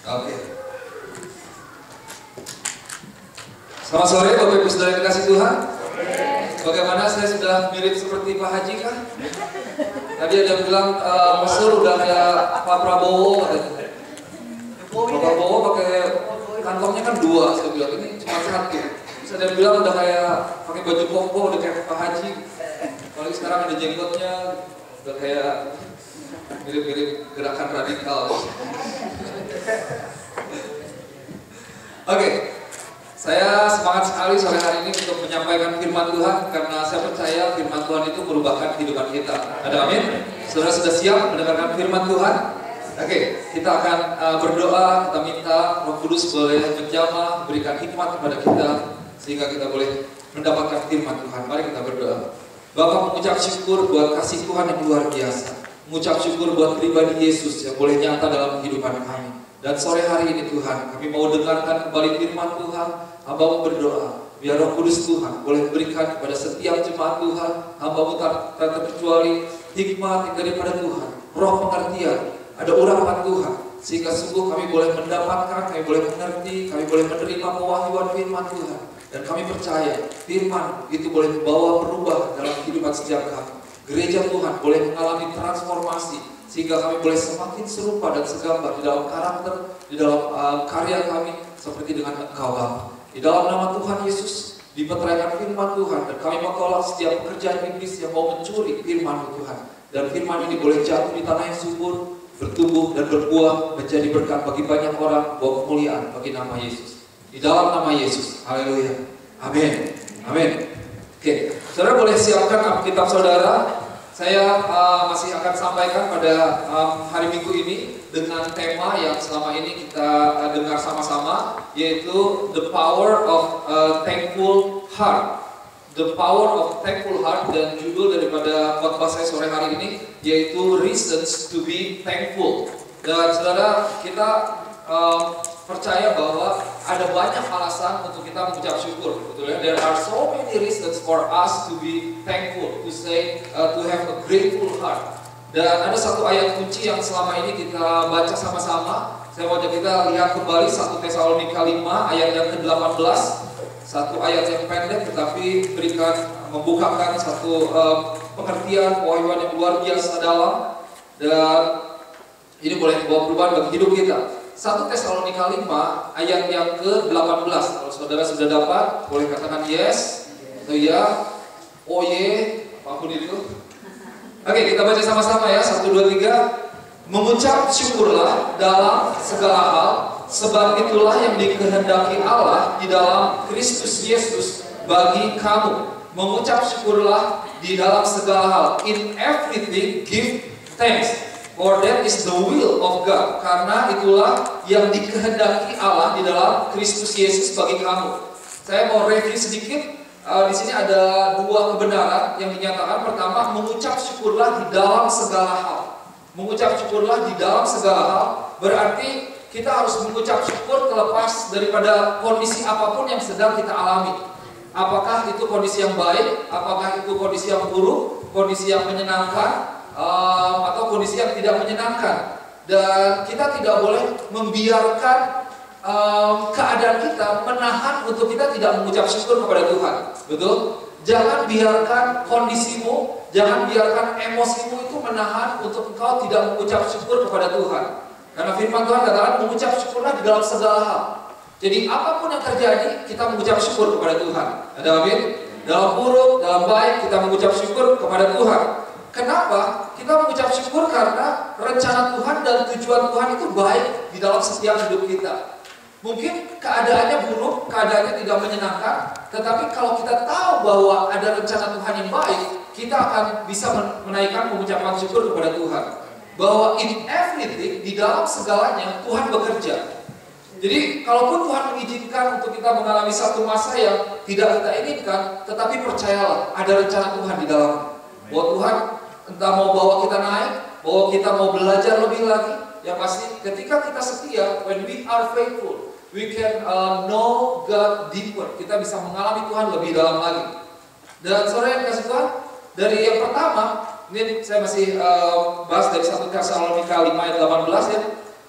Oke. Selamat sore Bapak Ibu Saudara yang dikasih Tuhan. Bagaimana, saya sudah mirip seperti Pak Haji kah? Tadi ada yang bilang Mesur udah kayak Pak Prabowo. Pak Prabowo pakai kantongnya kan 2, saya bilang ini cuma 1. Terus ada yang bilang udah kayak pakai baju koko, udah kayak Pak Haji. Kalau sekarang ada jenggotnya, udah kayak mirip-mirip gerakan radikal. Oke, saya semangat sekali sore hari ini untuk menyampaikan firman Tuhan karena saya percaya firman Tuhan itu merubahkan kehidupan kita. Ada amin? Saudara sudah siap mendengarkan firman Tuhan? Oke, kita akan berdoa, kita minta Roh Kudus boleh menjamah, berikan hikmat kepada kita sehingga kita boleh mendapatkan firman Tuhan. Mari kita berdoa. Bapa, mengucap syukur buat kasih Tuhan yang luar biasa. Mengucap syukur buat pribadi Yesus yang boleh nyata dalam kehidupan kami. Dan sore hari ini Tuhan, kami mau dengarkan kembali firman Tuhan. Hamba mau berdoa, biar Roh Kudus Tuhan boleh berikan kepada setiap jemaat Tuhan. Hamba mau tak terkecuali hikmat yang daripada Tuhan, roh pengertian, ada urapan Tuhan. Sehingga sungguh kami boleh mendapatkan, kami boleh mengerti, kami boleh menerima pewahyuan firman Tuhan. Dan kami percaya firman itu boleh membawa perubahan dalam kehidupan setiap kami. Gereja Tuhan boleh mengalami transformasi sehingga kami boleh semakin serupa dan segambar di dalam karakter, di dalam karya kami seperti dengan Engkau Bapa. Di dalam nama Tuhan Yesus dipeteraikan firman Tuhan dan kami menolak setiap pekerjaan iblis yang mau mencuri firman Tuhan. Dan firman ini boleh jatuh di tanah yang subur, bertumbuh dan berbuah menjadi berkat bagi banyak orang, bawa kemuliaan bagi nama Yesus. Di dalam nama Yesus, haleluya, amin, amin. Oke, saudara boleh siapkan Alkitab saudara. Saya masih akan sampaikan pada hari Minggu ini dengan tema yang selama ini kita dengar sama-sama, yaitu The Power of Thankful Heart. The Power of Thankful Heart, dan judul daripada khotbah saya sore hari ini yaitu Reasons to be Thankful. Dan saudara, kita percaya bahwa ada banyak alasan untuk kita mengucap syukur, betul ya? There are so many reasons for us to be thankful, to say, to have a grateful heart. Dan ada satu ayat kunci yang selama ini kita baca sama-sama. Saya mau ajak kita lihat kembali 1 Tesalonika 5 ayat yang ke-18. Satu ayat yang pendek tetapi membukakan satu pengertian pewahyuan yang luar biasa dalam, dan ini boleh membawa perubahan bagi hidup kita. 1 Tesalonika 5 ayat yang ke-18. Kalau saudara sudah dapat, boleh katakan yes atau ya, oh ye, apapun itu. Oke, kita baca sama-sama ya. 1, 2, 3. Mengucap syukurlah dalam segala hal, sebab itulah yang dikehendaki Allah di dalam Kristus Yesus bagi kamu. Mengucap syukurlah di dalam segala hal. In everything give thanks, for that is the will of God. Karena itulah yang dikehendaki Allah di dalam Kristus Yesus bagi kamu. Saya mau review sedikit. Di sini ada 2 kebenaran yang dinyatakan. Pertama, mengucap syukurlah di dalam segala hal. Mengucap syukurlah di dalam segala hal berarti kita harus mengucap syukur terlepas daripada kondisi apapun yang sedang kita alami. Apakah itu kondisi yang baik, apakah itu kondisi yang buruk, kondisi yang menyenangkan, atau kondisi yang tidak menyenangkan. Dan kita tidak boleh membiarkan keadaan kita menahan untuk kita tidak mengucap syukur kepada Tuhan. Betul? Jangan biarkan kondisimu, jangan biarkan emosimu itu menahan untuk engkau tidak mengucap syukur kepada Tuhan. Karena firman Tuhan katakan mengucap syukurlah di dalam segala hal. Jadi apapun yang terjadi, kita mengucap syukur kepada Tuhan. Ada amin? Dalam buruk, dalam baik, kita mengucap syukur kepada Tuhan. Kenapa? Kita mengucap syukur karena rencana Tuhan dan tujuan Tuhan itu baik di dalam setiap hidup kita. Mungkin keadaannya buruk, keadaannya tidak menyenangkan, tetapi kalau kita tahu bahwa ada rencana Tuhan yang baik, kita akan bisa menaikkan pengucapan syukur kepada Tuhan. Bahwa in everything, di dalam segalanya, Tuhan bekerja. Jadi, kalaupun Tuhan mengizinkan untuk kita mengalami satu masa yang tidak kita inginkan, tetapi percayalah, ada rencana Tuhan di dalamnya. Bahwa Tuhan entah mau bawa kita naik, bahwa kita mau belajar lebih lagi, yang pasti ketika kita setia, when we are faithful, we can know God deeper. Kita bisa mengalami Tuhan lebih dalam lagi. Dan sore yang kasih Tuhan, dari yang pertama, ini saya masih bahas dari 1 Tesalonika 5 ayat 18 ya.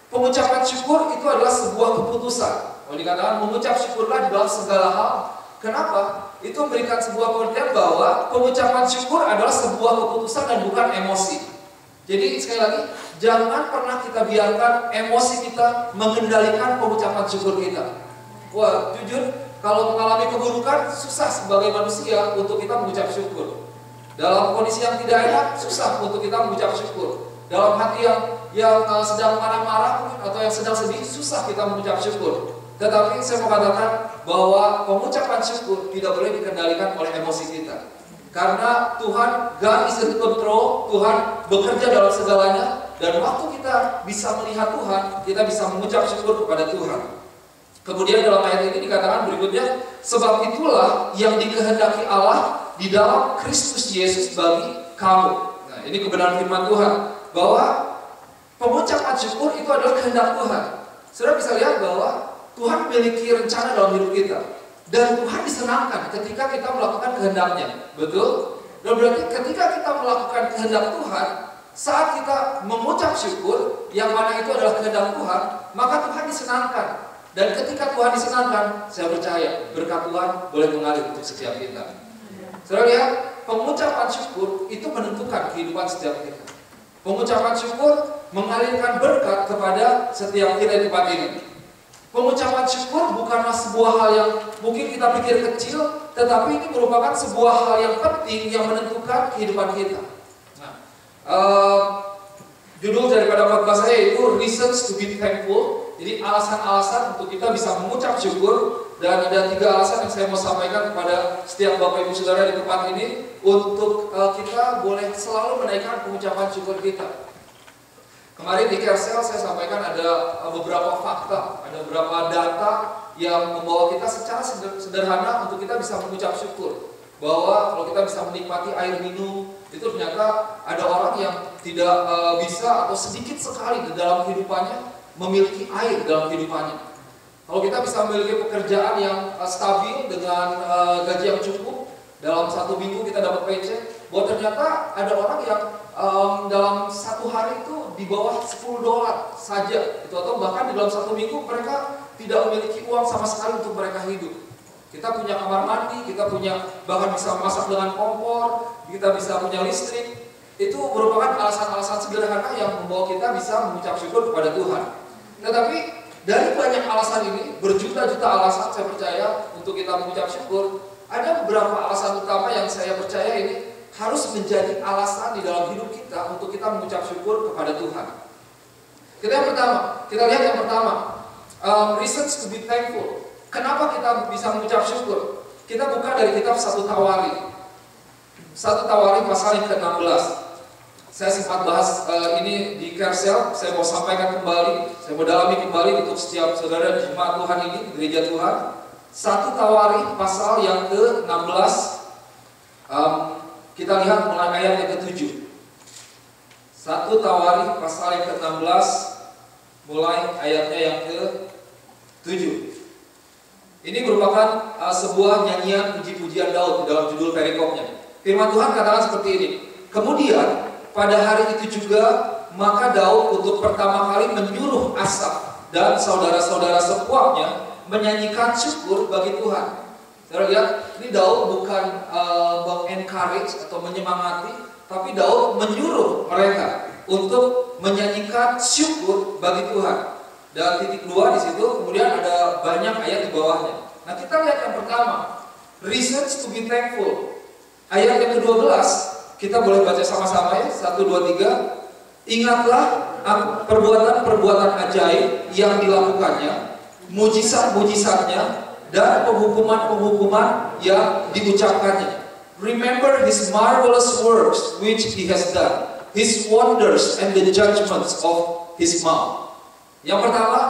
Pengucapan syukur itu adalah sebuah keputusan. Kalau dikatakan mengucap syukurlah di dalam segala hal. Kenapa? Itu memberikan sebuah pengertian bahwa pengucapan syukur adalah sebuah keputusan dan bukan emosi. Jadi sekali lagi, jangan pernah kita biarkan emosi kita mengendalikan pengucapan syukur kita. Wah, jujur, kalau mengalami keburukan, susah sebagai manusia untuk kita mengucap syukur. Dalam kondisi yang tidak enak, susah untuk kita mengucap syukur. Dalam hati yang sedang marah-marah atau yang sedang sedih, susah kita mengucap syukur. Tetapi saya mau katakan bahwa pengucapan syukur tidak boleh dikendalikan oleh emosi kita. Karena Tuhan, God is in control, Tuhan bekerja dalam segalanya. Dan waktu kita bisa melihat Tuhan, kita bisa mengucap syukur kepada Tuhan. Kemudian dalam ayat ini dikatakan berikutnya, sebab itulah yang dikehendaki Allah di dalam Kristus Yesus bagi kamu. Nah, ini kebenaran firman Tuhan, bahwa pengucapan syukur itu adalah kehendak Tuhan. Saudara bisa lihat bahwa Tuhan memiliki rencana dalam hidup kita. Dan Tuhan disenangkan ketika kita melakukan kehendaknya. Betul? Dan berarti ketika kita melakukan kehendak Tuhan, saat kita mengucap syukur, yang mana itu adalah kehendak Tuhan, maka Tuhan disenangkan. Dan ketika Tuhan disenangkan, saya percaya berkat Tuhan boleh mengalir untuk setiap kita. Saudara lihat, pengucapan syukur itu menentukan kehidupan setiap kita. Pengucapan syukur mengalirkan berkat kepada setiap kita di tempat ini. Pengucapan syukur bukanlah sebuah hal yang mungkin kita pikir kecil, tetapi ini merupakan sebuah hal yang penting yang menentukan kehidupan kita. Nah, judul daripada khotbah saya itu Reasons to be Thankful. Jadi alasan-alasan untuk kita bisa mengucap syukur. Dan ada 3 alasan yang saya mau sampaikan kepada setiap Bapak Ibu Saudara di tempat ini untuk kita boleh selalu menaikkan pengucapan syukur kita. Kemarin di Kersel saya sampaikan ada beberapa fakta, ada beberapa data yang membawa kita secara sederhana untuk kita bisa mengucap syukur. Bahwa kalau kita bisa menikmati air minum, itu ternyata ada orang yang tidak bisa atau sedikit sekali di dalam kehidupannya memiliki air dalam kehidupannya. Kalau kita bisa memiliki pekerjaan yang stabil dengan gaji yang cukup, dalam 1 minggu kita dapat paycheck, bahwa ternyata ada orang yang dalam 1 hari itu di bawah $10 saja, itu atau bahkan di dalam 1 minggu mereka tidak memiliki uang sama sekali untuk mereka hidup. Kita punya kamar mandi, kita punya bahkan bisa masak dengan kompor, kita bisa punya listrik. Itu merupakan alasan-alasan sederhana yang membawa kita bisa mengucap syukur kepada Tuhan. Tetapi dari banyak alasan ini, berjuta-juta alasan saya percaya untuk kita mengucap syukur, ada beberapa alasan utama yang saya percaya ini harus menjadi alasan di dalam hidup kita untuk kita mengucap syukur kepada Tuhan. Kita lihat yang pertama, reasons to be thankful. Kenapa kita bisa mengucap syukur? Kita buka dari kitab 1 Tawari. 1 Tawari pasal yang ke-16. Saya sempat bahas ini di Kersel, saya mau sampaikan kembali, saya mau dalami kembali untuk setiap saudara jemaat Tuhan ini, gereja Tuhan. 1 Tawari pasal yang ke-16, kita lihat mulai ayat yang ke-7. 1 Tawari pasal yang ke-16, mulai ayatnya yang ke-7. Ini merupakan sebuah nyanyian puji-pujian Daud di dalam judul perikopnya. Firman Tuhan katakan seperti ini, kemudian pada hari itu juga, maka Daud untuk pertama kali menyuruh Asaf dan saudara-saudara sekuatnya menyanyikan syukur bagi Tuhan. Saudara lihat, ini Daud bukan encourage atau menyemangati, tapi Daud menyuruh mereka untuk menyanyikan syukur bagi Tuhan. Dan titik 2 di situ, kemudian ada banyak ayat di bawahnya. Nah, kita lihat yang pertama, reasons to be thankful. Ayat yang ke-12, kita boleh baca sama-sama ya, 1, 2, 3. Ingatlah perbuatan-perbuatan ajaib yang dilakukannya, mujizat-mujizatnya, dan penghukuman-penghukuman yang diucapkannya. Remember his marvelous works which he has done, his wonders and the judgments of his mouth. Yang pertama,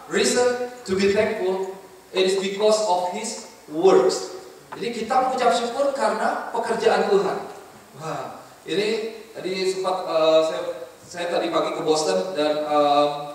reason to be thankful, it is because of his works. Jadi kita mengucap syukur karena pekerjaan Tuhan. Wah, ini tadi sempat saya tadi pagi ke Boston dan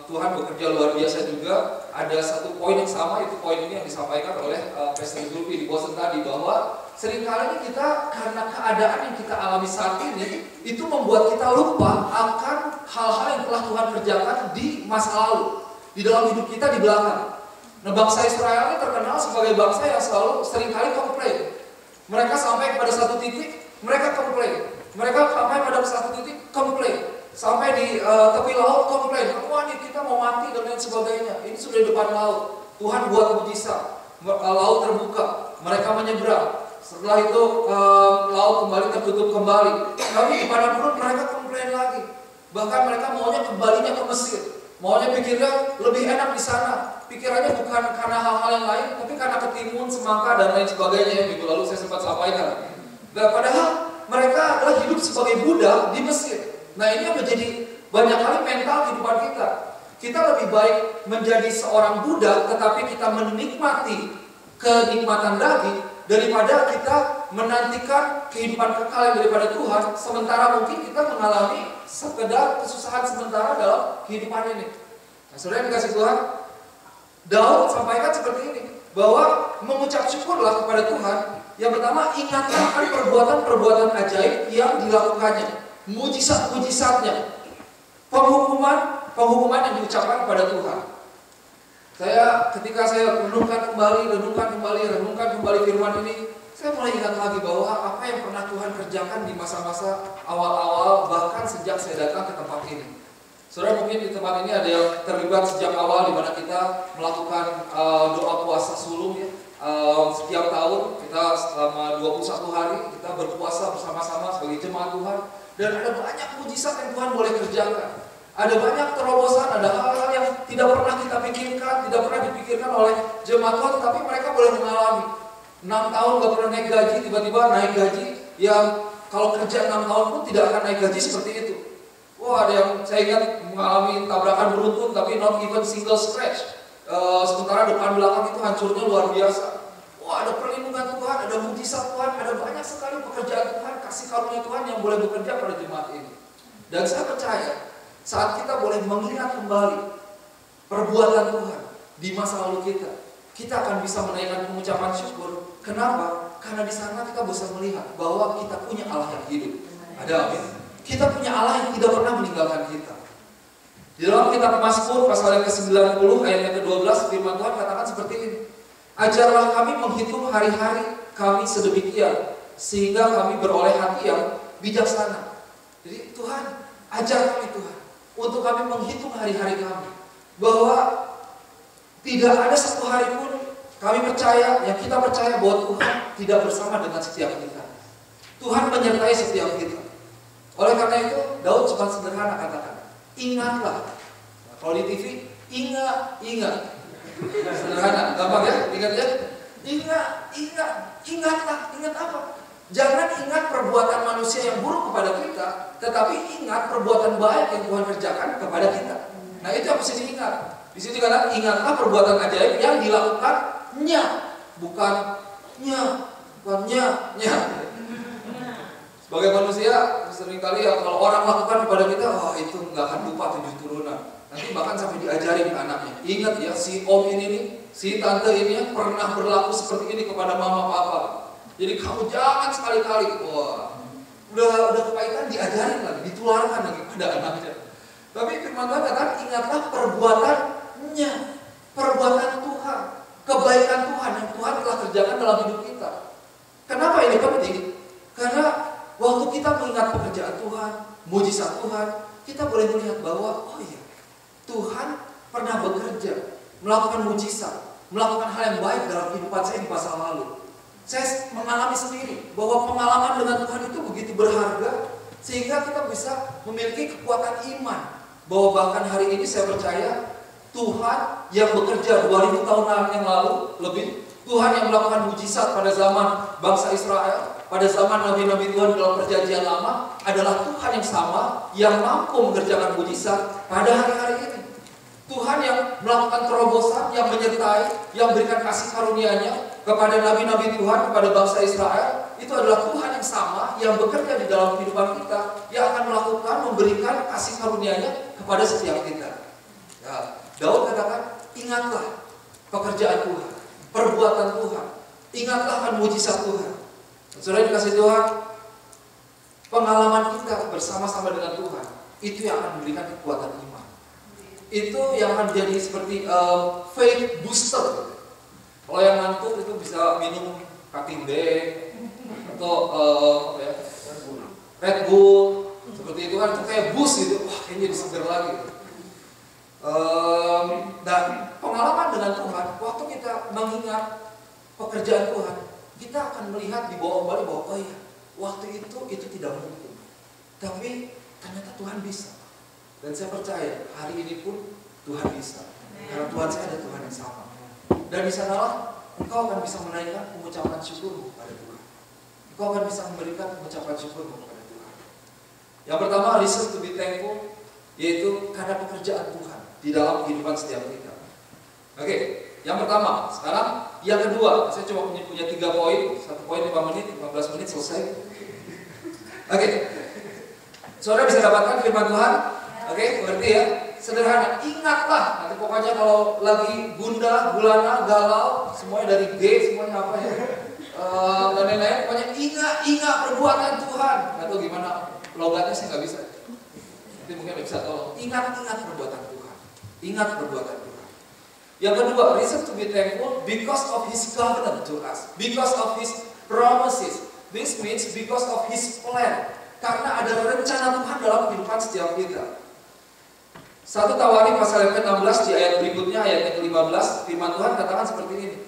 Tuhan bekerja luar biasa juga. Ada satu poin yang sama, itu poin ini yang disampaikan oleh Pastor Zulfi di bosen tadi, bahwa seringkali kita karena keadaan yang kita alami saat ini itu membuat kita lupa akan hal-hal yang telah Tuhan kerjakan di masa lalu, di dalam hidup kita di belakang. Nah, bangsa Israel ini terkenal sebagai bangsa yang selalu seringkali komplain. Mereka sampai pada satu titik, mereka komplain. Mereka sampai pada satu titik, komplain. Sampai di tepi laut, komplain. Wah, nih kita mau mati dan lain sebagainya. Ini sudah di depan laut. Tuhan buat mujizat. Laut terbuka. Mereka menyeberang. Setelah itu laut kembali tertutup kembali. Tapi di padang gurun mereka komplain lagi. Bahkan mereka maunya kembalinya ke Mesir. Maunya pikirnya lebih enak di sana. Pikirannya bukan karena hal-hal yang lain, tapi karena ketimun, semangka dan lain sebagainya. Minggu lalu saya sempat sampaikan. Dan padahal mereka adalah hidup sebagai budak di Mesir. Nah, ini yang menjadi banyak kali mental kehidupan kita. Kita lebih baik menjadi seorang budak, tetapi kita menikmati kenikmatan daging daripada kita menantikan kehidupan kekal yang daripada Tuhan. Sementara mungkin kita mengalami sekedar kesusahan sementara dalam kehidupan ini. Nah, saudara yang dikasih Tuhan, Daud sampaikan seperti ini, bahwa mengucap syukurlah kepada Tuhan. Yang pertama, ingatlah akan perbuatan-perbuatan ajaib yang dilakukannya, mujizat-mujizatnya, penghukuman yang diucapkan kepada Tuhan. Ketika saya renungkan kembali firman ini, saya mulai ingat lagi bahwa apa yang pernah Tuhan kerjakan di masa-masa awal-awal, bahkan sejak saya datang ke tempat ini. Saudara, mungkin di tempat ini ada yang terlibat sejak awal, di mana kita melakukan doa puasa sulung ya. Setiap tahun kita selama 21 hari kita berpuasa bersama-sama sebagai jemaat Tuhan. Dan ada banyak mujizat yang Tuhan boleh kerjakan. Ada banyak terobosan, ada hal-hal yang tidak pernah kita pikirkan, tidak pernah dipikirkan oleh jemaat Tuhan, tapi mereka boleh mengalami. 6 tahun gak pernah naik gaji, tiba-tiba naik gaji yang kalau kerja 6 tahun pun tidak akan naik gaji seperti itu. Wah, ada yang saya ingat mengalami tabrakan beruntun tapi not even single scratch. Sementara depan belakang itu hancurnya luar biasa. Wah, ada perlindungan Tuhan, ada mujizat Tuhan, ada banyak sekali pekerjaan Tuhan, kasih karunia Tuhan yang boleh bekerja pada jemaat ini. Dan saya percaya saat kita boleh mengingat kembali perbuatan Tuhan di masa lalu kita akan bisa menaikkan pengucapan syukur. Kenapa? Karena di sana kita bisa melihat bahwa kita punya Allah yang hidup. Ada amin. Kita punya Allah yang tidak pernah meninggalkan kita. Di dalam kitab Mazmur pasal yang ke-90 ayat yang ke-12, firman Tuhan katakan seperti ini. Ajarlah kami menghitung hari-hari kami sedemikian, sehingga kami beroleh hati yang bijaksana. Jadi Tuhan, ajar kami Tuhan, untuk kami menghitung hari-hari kami. Bahwa tidak ada satu hari pun kami percaya, yang kita percaya bahwa Tuhan tidak bersama dengan setiap kita. Tuhan menyertai setiap kita. Oleh karena itu, Daud cuma sederhana katakan, ingatlah. Nah, kalau di TV, ingat. Sederhana, gampang ya, ingat ya. Ingatlah, ingat apa? Jangan ingat perbuatan manusia yang buruk kepada kita, tetapi ingat perbuatan baik yang Tuhan kerjakan kepada kita. Nah, itu yang mesti diingat. Di sini kata, ingatlah perbuatan ajaib yang dilakukannya, bukan nya. Sebagai manusia, seringkali ya kalau orang lakukan kepada kita, itu nggak akan lupa 7 turunan. Nanti bahkan sampai diajarin anaknya. Ingat ya, si om ini nih, si tante ini yang pernah berlaku seperti ini kepada mama papa. Jadi kamu jangan sekali-kali, udah kepahitan diajarin lagi, ditularkan lagi pada anaknya. Tapi firman Tuhan katakan, ingatlah perbuatannya, perbuatan Tuhan, kebaikan Tuhan yang Tuhan telah kerjakan dalam hidup kita. Kenapa ini penting? Karena waktu kita mengingat pekerjaan Tuhan, mujizat Tuhan, kita boleh melihat bahwa, oh iya, Tuhan pernah bekerja, melakukan mujizat, melakukan hal yang baik dalam kehidupan saya di masa lalu. Saya mengalami sendiri bahwa pengalaman dengan Tuhan itu begitu berharga, sehingga kita bisa memiliki kekuatan iman. Bahwa bahkan hari ini saya percaya Tuhan yang bekerja 2000 tahun yang lalu lebih, Tuhan yang melakukan mujizat pada zaman bangsa Israel, pada zaman nabi-nabi Tuhan dalam perjanjian lama, adalah Tuhan yang sama yang mampu mengerjakan mujizat pada hari-hari ini. Tuhan yang melakukan terobosan, yang menyertai, yang berikan kasih karunia-Nya kepada nabi-nabi Tuhan, kepada bangsa Israel, itu adalah Tuhan yang sama yang bekerja di dalam kehidupan kita, yang akan melakukan, memberikan kasih karunia-Nya kepada setiap kita. Ya, ingatlah pekerjaan Tuhan, perbuatan Tuhan. Ingatlah akan mujizat Tuhan. Saudara dikasih Tuhan, pengalaman kita bersama-sama dengan Tuhan, itu yang akan memberikan kekuatan iman. Itu yang akan jadi seperti faith booster. Kalau yang ngantuk itu bisa minum Captain Day atau Red Bull, seperti itu kan, itu kayak boost gitu. Wah, kayaknya jadi seger lagi. Dan pengalaman dengan Tuhan, waktu kita mengingat pekerjaan Tuhan, kita akan melihat di bawah kembali bahwa oh iya, waktu itu tidak mungkin. Tapi ternyata Tuhan bisa. Dan saya percaya hari ini pun Tuhan bisa. Karena Tuhan saya ada Tuhan yang sama. Dan di sanalah engkau akan bisa menaikkan pengucapan syukurmu kepada Tuhan. Engkau akan bisa memberikan pengucapan syukurmu kepada Tuhan. Yang pertama, reason to be thankful, yaitu karena pekerjaan Tuhan di dalam kehidupan setiap kita. Oke, yang pertama. Sekarang yang kedua, saya cuma punya 3 poin. 1 poin 5 menit, 15 menit selesai. Oke, saudara bisa dapatkan firman Tuhan. Oke, mengerti ya? Sederhana, ingatlah. Nanti pokoknya kalau lagi gundah, gulana, galau, semuanya dari G, semuanya apa ya? Dan lain-lain, pokoknya ingat perbuatan Tuhan. Atau gimana logatnya saya nggak bisa. Nanti mungkin bisa tolong. Ingat perbuatan Tuhan. Ingat perbuatan Tuhan. Yang kedua, reason to be thankful because of His covenant to us, because of His promises. This means because of His plan. Karena ada rencana Tuhan dalam kehidupan setiap kita. 1 Tawarik pasal yang ke-16 di ayat berikutnya, ayat yang ke-15, firman Tuhan katakan seperti ini.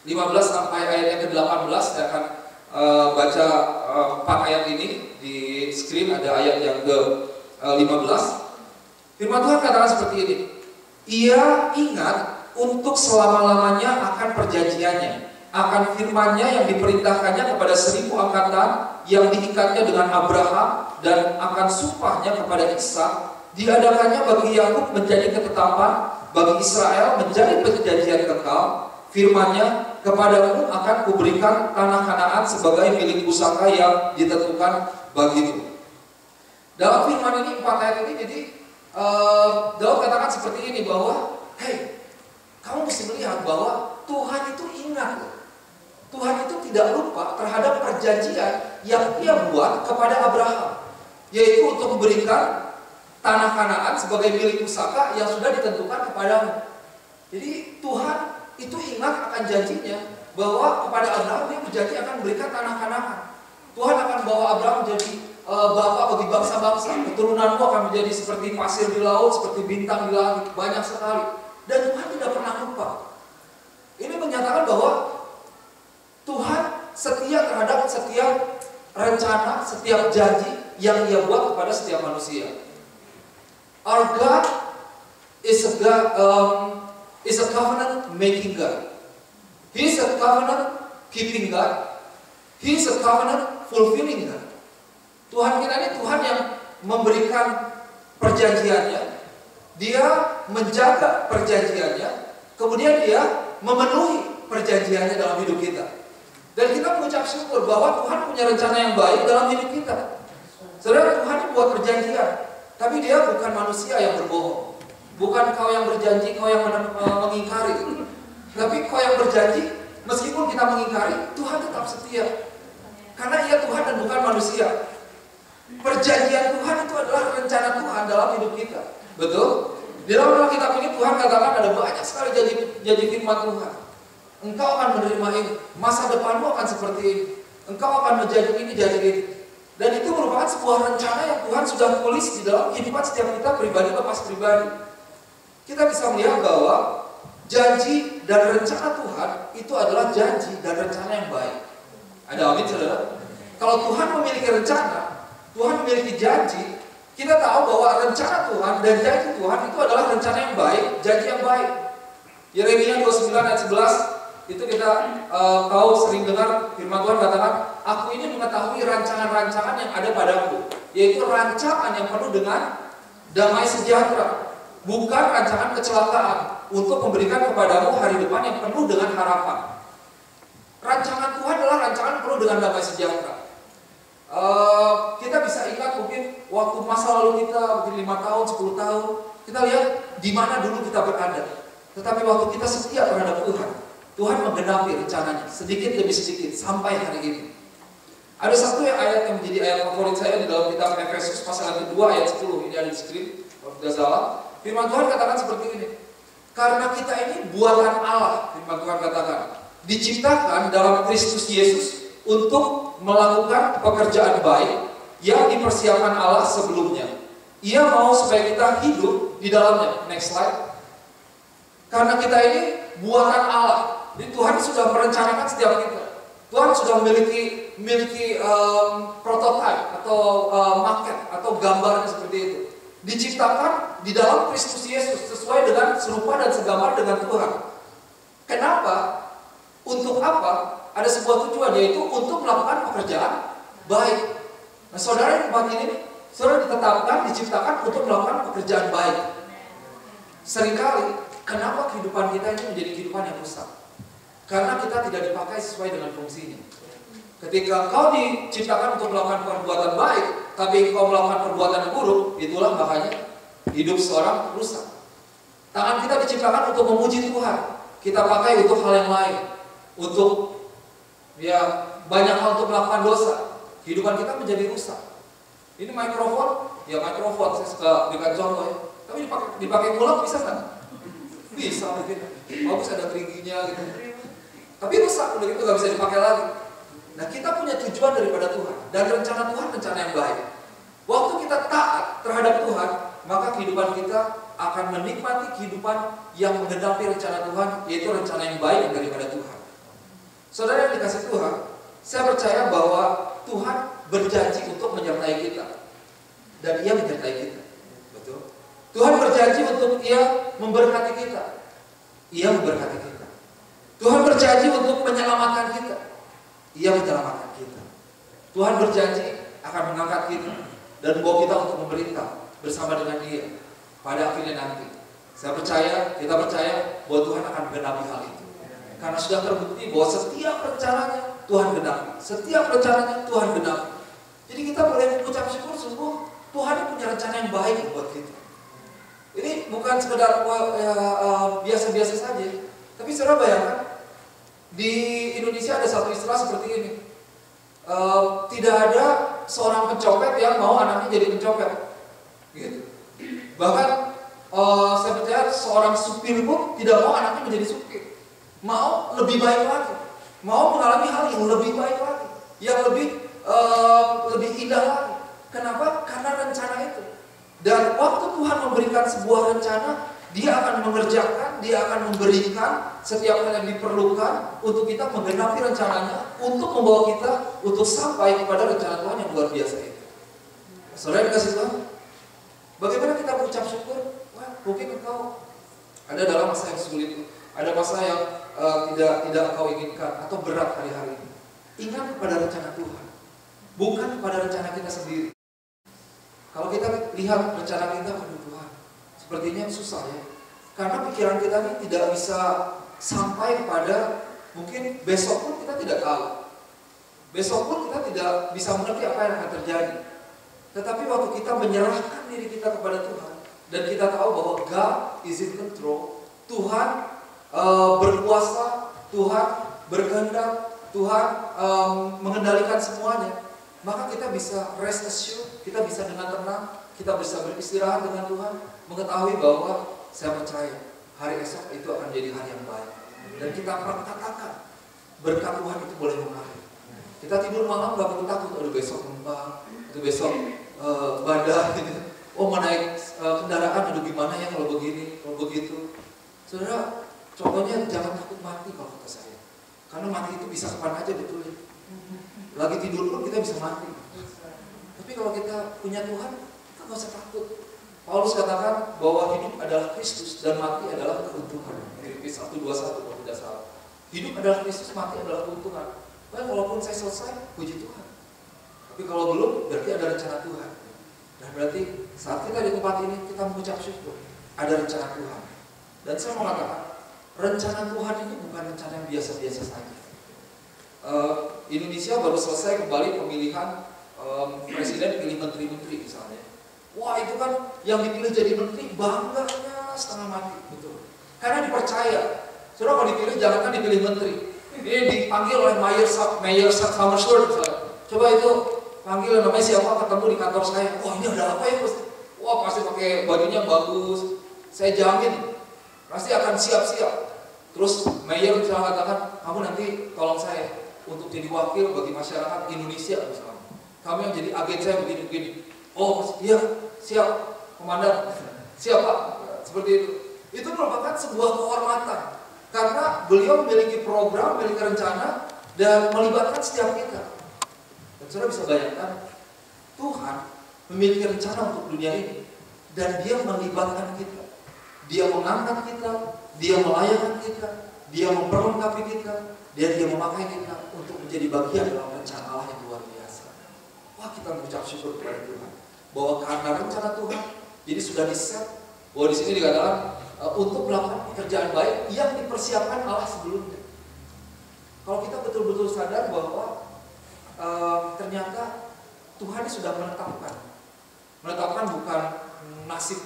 15 sampai ayat yang ke-18, saya akan baca 4 ayat ini. Di screen ada ayat yang ke-15. Firman Tuhan katakan seperti ini. Ia ingat untuk selama-lamanya akan perjanjiannya, akan firman-Nya yang diperintahkannya kepada 1000 angkatan, yang diikatnya dengan Abraham, dan akan sumpahnya kepada Ishak. Diadakannya bagi Yakub menjadi ketetapan, bagi Israel menjadi perjanjian kekal. Firman-Nya, kepadamu akan kuberikan tanah Kanaan sebagai milik pusaka yang ditentukan bagimu. Dalam firman ini, 4 ayat ini, jadi Daud katakan seperti ini bahwa, hey, kamu mesti melihat bahwa Tuhan itu ingat loh. Tuhan itu tidak lupa terhadap perjanjian yang Dia buat kepada Abraham, yaitu untuk memberikan tanah Kanaan sebagai milik pusaka yang sudah ditentukan kepadamu. Jadi Tuhan itu ingat akan janjinya bahwa kepada Abraham Dia berjanji akan memberikan tanah Kanaan. Tuhan akan bawa Abraham menjadi bapak bagi bangsa-bangsa. Keturunanmu akan menjadi seperti pasir di laut, seperti bintang di langit, banyak sekali. Dan Tuhan tidak pernah lupa. Ini menyatakan bahwa Tuhan setia terhadap setiap rencana, setiap janji yang Dia buat kepada setiap manusia. Our God is a covenant making God. He is a covenant keeping God. He is a covenant fulfilling God. Tuhan kita ini Tuhan yang memberikan perjanjiannya, Dia menjaga perjanjiannya, kemudian Dia memenuhi perjanjiannya dalam hidup kita. Dan kita mengucap syukur bahwa Tuhan punya rencana yang baik dalam hidup kita. Saudara, Tuhan ini buat perjanjian. Tapi Dia bukan manusia yang berbohong. Bukan kau yang berjanji, kau yang mengingkari. Tapi kau yang berjanji, meskipun kita mengingkari, Tuhan tetap setia. Karena Ia Tuhan dan bukan manusia. Perjanjian Tuhan itu adalah rencana Tuhan dalam hidup kita. Betul? Di dalam Alkitab ini Tuhan katakan ada banyak sekali jadi firman Tuhan. Engkau akan menerima ini. Masa depanmu akan seperti ini. Engkau akan menjadi ini, jadi ini. Dan itu merupakan sebuah rencana yang Tuhan sudah tulis di dalam kehidupan setiap kita pribadi lepas pribadi. Kita bisa melihat bahwa janji dan rencana Tuhan itu adalah janji dan rencana yang baik. Ada amin, saudara? Kalau Tuhan memiliki rencana, Tuhan memiliki janji, kita tahu bahwa rencana Tuhan dan janji Tuhan itu adalah rencana yang baik, janji yang baik. Yeremia 29 ayat 11 itu kita tahu sering dengar firman Tuhan katakan, aku ini mengetahui rancangan-rancangan yang ada padaku, yaitu rancangan yang penuh dengan damai sejahtera, bukan rancangan kecelakaan, untuk memberikan kepadamu hari depan yang penuh dengan harapan. Rancangan Tuhan adalah rancangan penuh dengan damai sejahtera. Kita bisa ingat mungkin waktu masa lalu kita mungkin 5 tahun, 10 tahun, kita lihat di mana dulu kita berada. Tetapi waktu kita setia terhadap Tuhan, Tuhan menggenapi rencananya sedikit demi sedikit sampai hari ini. Ada satu ayat yang menjadi ayat favorit saya di dalam kitab Efesus pasal yang kedua ayat 10. Ini ada di screen, kalau tidak salah. Firman Tuhan katakan seperti ini. Karena kita ini buatan Allah, firman Tuhan katakan, diciptakan dalam Kristus Yesus untuk melakukan pekerjaan baik yang dipersiapkan Allah sebelumnya. Ia mau supaya kita hidup di dalamnya. Next slide. Karena kita ini buatan Allah. Jadi Tuhan sudah merencanakan setiap kita. Tuhan sudah memiliki prototipe atau market atau gambarnya seperti itu. Diciptakan di dalam Kristus Yesus sesuai dengan serupa dan segambar dengan Tuhan. Kenapa? Untuk apa? Ada sebuah tujuan, yaitu untuk melakukan pekerjaan baik. Nah, saudara di tempat ini, saudara ditetapkan, diciptakan untuk melakukan pekerjaan baik. Seringkali, kenapa kehidupan kita ini menjadi kehidupan yang rusak? Karena kita tidak dipakai sesuai dengan fungsinya. Ketika kau diciptakan untuk melakukan perbuatan baik, tapi kau melakukan perbuatan yang buruk, itulah makanya hidup seorang rusak. Tangan kita diciptakan untuk memuji Tuhan. Kita pakai untuk hal yang lain, untuk banyak hal untuk melakukan dosa. Kehidupan kita menjadi rusak. Ini mikrofon, mikrofon saya suka berikan contoh ya. Tapi dipakai pulang bisa kan? Bisa mungkin. Bagus ada tingginya gitu. Tapi rusak, udah gitu gak bisa dipakai lagi. Nah, kita punya tujuan daripada Tuhan, dan rencana Tuhan rencana yang baik. Waktu kita taat terhadap Tuhan, maka kehidupan kita akan menikmati kehidupan yang menggenapi rencana Tuhan, yaitu rencana yang baik daripada Tuhan. Saudara yang dikasih Tuhan, saya percaya bahwa Tuhan berjanji untuk menyertai kita, dan Ia menyertai kita. Betul? Tuhan berjanji untuk Ia memberkati kita. Ia memberkati kita. Tuhan berjanji untuk menyelamatkan kita. Ia menyelamatkan kita. Tuhan berjanji akan mengangkat kita dan membawa kita untuk memerintah bersama dengan Dia pada akhirnya nanti. Kita percaya bahwa Tuhan akan menggenapi hal itu. Karena sudah terbukti bahwa setiap rencananya Tuhan genapi. Setiap rencananya Tuhan genapi. Jadi kita boleh mengucap syukur sungguh Tuhan punya rencana yang baik buat kita. Ini bukan sekedar biasa-biasa saja. Tapi saudara bayangkan, di Indonesia ada satu istilah seperti ini. Tidak ada seorang pencopet yang mau anaknya jadi pencopet. Gitu. Bahkan saya percaya seorang supir pun tidak mau anaknya menjadi supir. Mau lebih baik lagi. Mau mengalami hal yang lebih baik lagi. Yang lebih indah lagi. Kenapa? Karena rencana itu. Dan waktu Tuhan memberikan sebuah rencana, Dia akan mengerjakan, Dia akan memberikan setiap hal yang diperlukan untuk kita menggenapi rencananya, untuk membawa kita untuk sampai kepada rencana Tuhan yang luar biasa itu. Saudara dikasih Tuhan, bagaimana kita mengucap syukur? Wah, mungkin engkau ada dalam masa yang sulit, ada masa yang tidak engkau inginkan atau berat hari-hari ini. Ingat kepada rencana Tuhan, bukan kepada rencana kita sendiri. Kalau kita lihat rencana kita, aduh Tuhan, sepertinya susah ya. Karena pikiran kita ini tidak bisa sampai kepada, mungkin besok pun kita tidak tahu. Besok pun kita tidak bisa mengerti apa yang akan terjadi. Tetapi waktu kita menyerahkan diri kita kepada Tuhan, dan kita tahu bahwa God is in control, Tuhan berkuasa, Tuhan berkehendak, Tuhan mengendalikan semuanya, maka kita bisa rest assured, kita bisa dengan tenang, kita bisa beristirahat dengan Tuhan, mengetahui bahwa saya percaya hari esok itu akan jadi hari yang baik. Dan kita katakan berkat Tuhan itu boleh mengalir. Kita tidur malam gak perlu takut, aduh besok gempa, itu besok badai, gitu. Oh mau naik kendaraan, aduh gimana ya kalau begini, kalau begitu. Saudara, contohnya jangan takut mati kalau kata saya. Karena mati itu bisa kapan aja, betul ya. Lagi tidur pun kita bisa mati. Tapi kalau kita punya Tuhan, kita gak usah takut. Paulus katakan bahwa hidup adalah Kristus dan mati adalah keuntungan. Filipi 1:21 kalau tidak salah. Hidup adalah Kristus, mati adalah keuntungan. Well, walaupun saya selesai, puji Tuhan. Tapi kalau belum, berarti ada rencana Tuhan. Dan berarti saat kita di tempat ini, kita mengucap syukur. Ada rencana Tuhan. Dan saya mau katakan, rencana Tuhan ini bukan rencana yang biasa-biasa saja. Indonesia baru selesai kembali pemilihan presiden pilih menteri-menteri misalnya. Wah itu kan yang dipilih jadi menteri bangganya setengah mati, betul. Karena dipercaya. Saudara kalau dipilih, jangankan dipilih menteri. Ini dipanggil oleh Mayor Summersworth misalnya. Coba itu panggil namanya siapa, ketemu di kantor saya. Wah ini ada apa ya? Wah pasti pakai bajunya bagus. Saya jamin pasti akan siap-siap. Terus Mayor misalnya katakan, kamu nanti tolong saya untuk jadi wakil bagi masyarakat Indonesia misalnya. Kamu yang jadi agen saya begini-begini. Oh iya, siap komandan. Siap Pak. Seperti itu. Itu merupakan sebuah kehormatan. Karena beliau memiliki program, memiliki rencana, dan melibatkan setiap kita. Dan saudara bisa bayangkan, Tuhan memiliki rencana untuk dunia ini. Dan dia melibatkan kita. Dia mengangkat kita, dia melayani kita, dia memperlengkapi kita, dan dia memakai kita untuk menjadi bagian dalam rencana Allah yang luar biasa. Wah kita mengucap syukur kepada Tuhan. Bahwa karena rencana Tuhan, jadi sudah di-set, bahwa di sini dikatakan, untuk melakukan pekerjaan baik yang dipersiapkan Allah sebelumnya. Kalau kita betul-betul sadar bahwa ternyata Tuhan sudah menetapkan bukan nasib.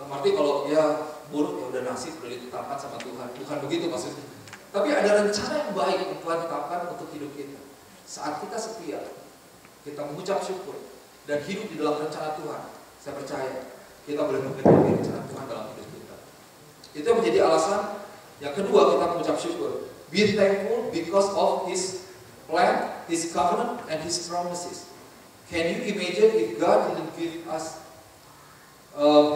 Arti kalau ya buruk ya udah nasib sudah ditetapkan sama Tuhan. Bukan begitu maksudnya. Tapi ada rencana yang baik yang Tuhan tetapkan untuk hidup kita. Saat kita setia, kita mengucap syukur dan hidup di dalam rencana Tuhan, saya percaya kita boleh mengikuti rencana Tuhan dalam hidup kita. Itu yang menjadi alasan yang kedua kita mengucap syukur. Be thankful because of His plan, His covenant, and His promises. Can you imagine if God didn't give us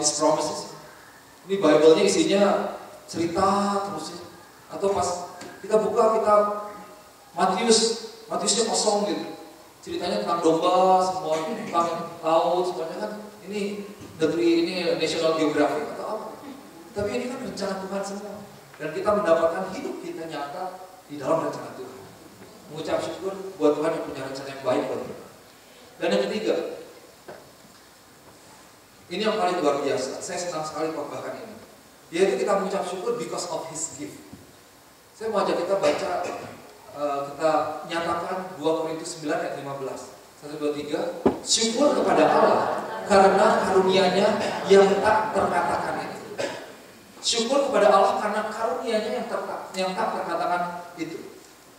His promises? Ini Bible-nya isinya cerita terus ya. Atau pas kita buka Matiusnya kosong gitu. Ceritanya tentang domba, semua tentang laut, semuanya kan ini negeri ini National Geographic atau apa. Tapi ini kan rencana Tuhan semua. Dan kita mendapatkan hidup kita nyata di dalam rencana Tuhan. Mengucap syukur buat Tuhan yang punya rencana yang baik buat kita. Dan yang ketiga, ini yang paling luar biasa. Saya senang sekali khotbahkan ini. Yaitu kita mengucap syukur because of His gift. Saya mau ajak kita baca, kita nyatakan 2 Korintus 9 ayat 15. 1, 2, 3. Syukur kepada Allah karena karunia-Nya yang tak terkatakan itu. Syukur kepada Allah karena karunia-Nya yang tak terkatakan itu.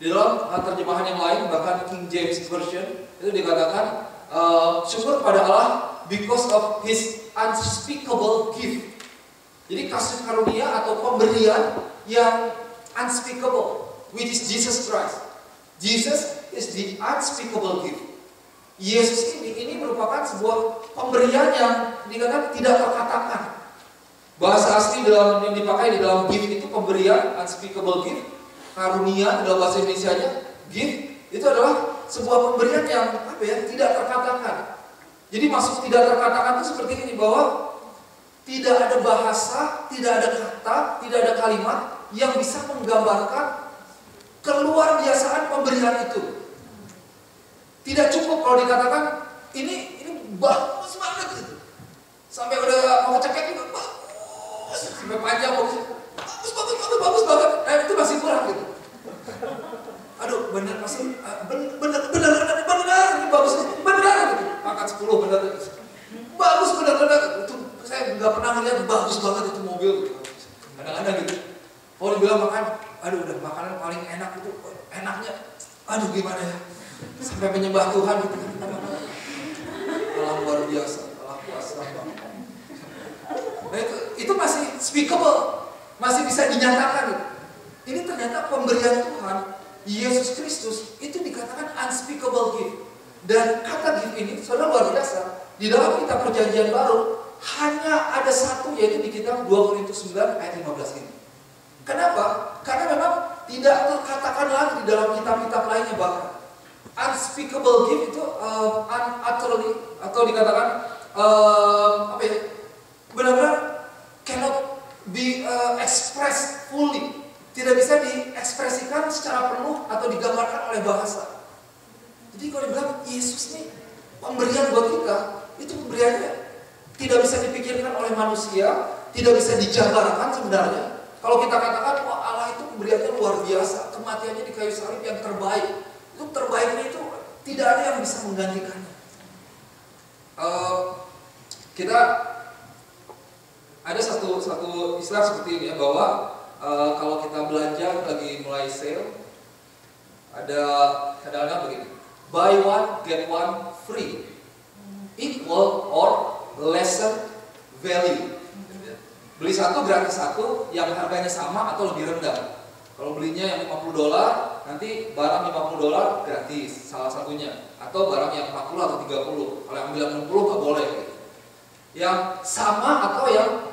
Di dalam terjemahan yang lain, bahkan King James Version itu dikatakan syukur kepada Allah because of His unspeakable gift. Jadi kasih karunia atau pemberian yang unspeakable, which is Jesus Christ. Jesus is the unspeakable gift. Yesus ini merupakan sebuah pemberian yang dikatakan tidak terkatakan. Bahasa asli yang dipakai di dalam gift itu pemberian, unspeakable gift. Karunia dalam bahasa Indonesianya, gift itu adalah sebuah pemberian yang tidak terkatakan. Jadi maksud tidak terkatakan itu seperti ini, bahwa tidak ada bahasa, tidak ada kata, tidak ada kalimat yang bisa menggambarkan keluar biasaan pemberian itu. Tidak cukup kalau dikatakan ini bagus banget gitu. Sampai udah mau cekek juga bagus. Sampai panjang bagus banget. Itu masih kurang gitu. Aduh, benar pasti benar ini bagus benar gitu. Pangkat 10 benar. Bagus benar. Itu saya nggak pernah ngeliat bagus banget itu mobil gitu. Kadang-kadang gitu. Kalau dibilang makan, aduh udah makanan paling enak itu enaknya. Aduh gimana ya? Sampai menyembah Tuhan gitu. Allah luar biasa, Allah kuasa banget. Nah, itu masih speakable, masih bisa dinyatakan gitu. Ini ternyata pemberian Tuhan Yesus Kristus itu dikatakan unspeakable gift. Dan kata gift ini saudara luar biasa. Di dalam kitab Perjanjian Baru hanya ada satu, yaitu di kitab 2 Korintus 9 ayat 15 ini. Kenapa? Karena memang tidak terkatakan lagi di dalam kitab-kitab lainnya bahkan. Unspeakable gift itu unutterly atau dikatakan benar-benar cannot be expressed fully. Tidak bisa diekspresikan secara penuh atau digambarkan oleh bahasa. Jadi kalau dibilang Yesus nih pemberian buat kita, itu pemberiannya tidak bisa dipikirkan oleh manusia, tidak bisa dijabarkan sebenarnya. Kalau kita katakan, wah Allah itu pemberiannya luar biasa, kematiannya di kayu salib yang terbaik. Itu terbaiknya itu tidak ada yang bisa menggantikannya. Kita ada Ada satu istilah seperti ini ya, bahwa kalau kita belanja lagi mulai sale, ada kadang-kadang begini, buy one get one free, equal or lesser value. Beli satu gratis satu yang harganya sama atau lebih rendah. Kalau belinya yang $50, nanti barang $50 gratis salah satunya, atau barang yang 40 atau 30. Kalau yang ambil 60 nggak boleh. Yang sama atau yang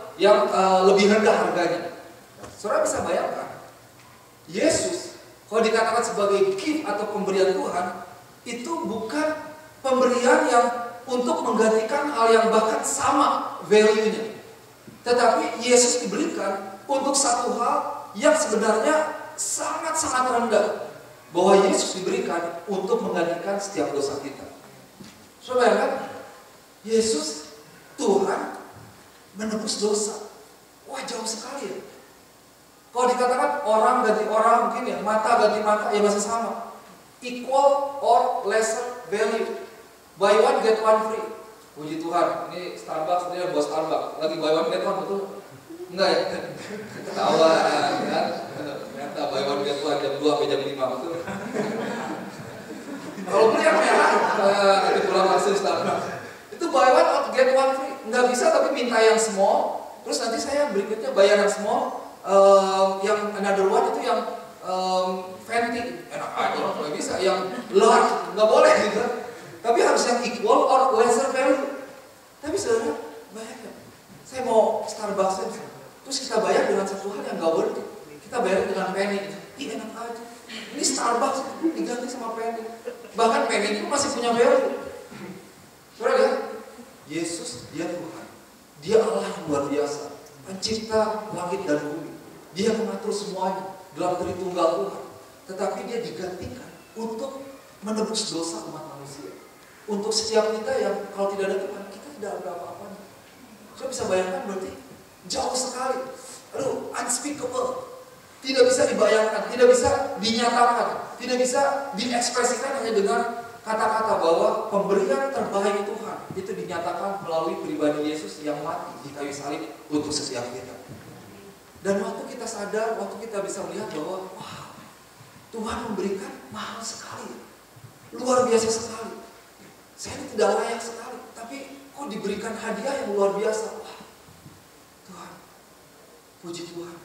lebih rendah harganya. Saudara bisa bayangkan, Yesus kalau dikatakan sebagai gift atau pemberian Tuhan, itu bukan pemberian yang untuk menggantikan hal yang bahkan sama value-nya. Tetapi Yesus diberikan untuk satu hal yang sebenarnya sangat-sangat rendah, bahwa Yesus diberikan untuk menggantikan setiap dosa kita. Saudara bayangkan, Yesus Tuhan menebus dosa. Wah, jauh sekali ya. Kalau dikatakan orang ganti orang, mungkin ya mata ganti mata, ya masih sama. Equal or lesser value. Buy one get one free. Puji Tuhan, ini Starbucks, ini buat Starbucks. Lagi buy one get one, betul? Enggak ya? Ketahuan kan? Ternyata buy one get one jam 2 sampai jam 5, betul? Kalau beli yang merah, nanti pulang langsung Starbucks. Itu buy one or get one free. Nggak bisa, tapi minta yang small. Terus nanti saya berikutnya bayar yang small. Yang another one itu yang Fenty, enak aja kalau bisa. Yang large, nggak boleh gitu. Tapi harus yang equal or lesser value. Tapi saudara, bayangkan, saya mau Starbucks aja, terus kita bayar dengan satu hal yang nggak worth it. Kita bayar dengan penny, enak aja. Ini Starbucks diganti sama penny. Bahkan penny itu masih punya value. Saudara lihat, Yesus dia Tuhan, dia Allah yang luar biasa, pencipta langit dan bumi. Dia mengatur semuanya dalam Tritunggal Tuhan. Tetapi dia digantikan untuk menebus dosa umat manusia. Untuk setiap kita yang kalau tidak ada Tuhan, kita tidak ada apa-apanya. Saya bisa bayangkan berarti jauh sekali. Aduh, unspeakable. Tidak bisa dibayangkan, tidak bisa dinyatakan, tidak bisa diekspresikan hanya dengan kata-kata bahwa pemberian terbaik Tuhan itu dinyatakan melalui pribadi Yesus yang mati di kayu salib untuk setiap kita. Dan waktu kita sadar, waktu kita bisa melihat bahwa wah, Tuhan memberikan mahal sekali, luar biasa sekali. Saya ini tidak layak sekali, tapi kok diberikan hadiah yang luar biasa. Wah, Tuhan, puji Tuhan,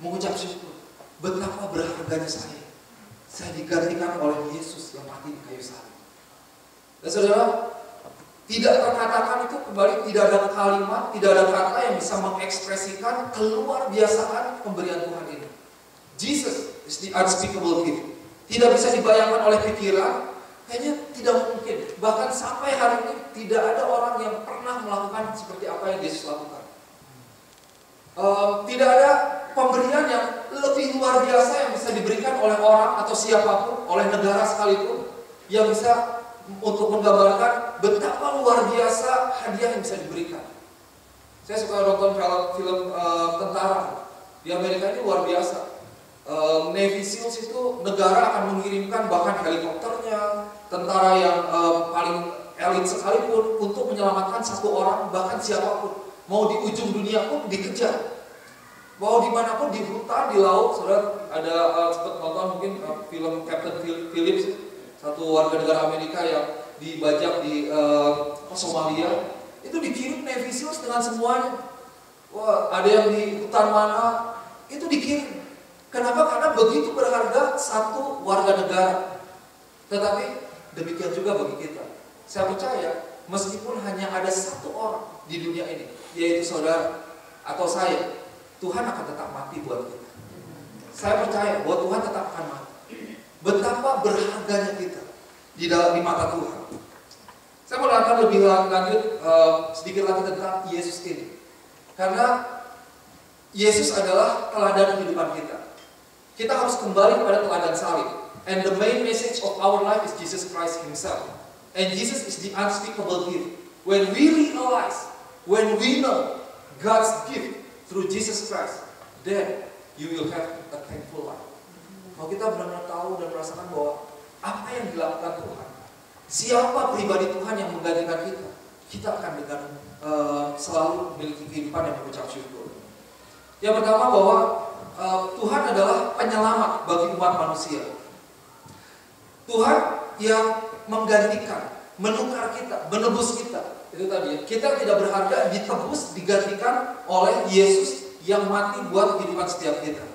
mengucap syukur. Betapa berharganya saya digantikan oleh Yesus yang mati di kayu salib. Dan saudara, tidak terkatakan itu kembali, tidak ada kalimat, tidak ada kata yang bisa mengekspresikan keluar biasaan pemberian Tuhan ini. Jesus is the unspeakable gift. Tidak bisa dibayangkan oleh pikiran, kayaknya tidak mungkin. Bahkan sampai hari ini tidak ada orang yang pernah melakukan seperti apa yang Yesus lakukan. Tidak ada pemberian yang lebih luar biasa yang bisa diberikan oleh orang atau siapapun, oleh negara sekalipun, yang bisa untuk menggambarkan betapa luar biasa hadiah yang bisa diberikan. Saya suka nonton film tentara di Amerika, ini luar biasa. Navy SEALs itu negara akan mengirimkan bahkan helikopternya, tentara yang paling elit sekalipun untuk menyelamatkan satu orang, bahkan siapapun. Mau di ujung dunia pun dikejar. Mau dimanapun, di hutan, di laut. Saudara ada sempat nonton mungkin film Captain Phillips, satu warga negara Amerika yang dibajak di Somalia. Itu dikirim Navy SEALs dengan semuanya. Wah, ada yang di hutan mana, itu dikirim. Kenapa? Karena begitu berharga satu warga negara. Tetapi demikian juga bagi kita. Saya percaya, meskipun hanya ada satu orang di dunia ini, yaitu saudara atau saya, Tuhan akan tetap mati buat kita. Saya percaya bahwa Tuhan tetap akan mati. Betapa berharganya kita di mata Tuhan. Saya mau lanjutkan lebih lanjut sedikit lagi tentang Yesus ini. Karena Yesus adalah teladan kehidupan kita. Kita harus kembali kepada teladan salib. And the main message of our life is Jesus Christ Himself. And Jesus is the unspeakable gift. When we realize, when we know God's gift through Jesus Christ, then you will have a thankful life. Kalau kita benar-benar tahu dan merasakan bahwa apa yang dilakukan Tuhan, siapa pribadi Tuhan yang menggantikan kita, kita akan dengan selalu memiliki kehidupan yang mengucap syukur. Yang pertama bahwa Tuhan adalah penyelamat bagi umat manusia. Tuhan yang menggantikan, menukar kita, menebus kita. Itu tadi ya, kita tidak berharga, ditebus, digantikan oleh Yesus yang mati buat kehidupan setiap kita.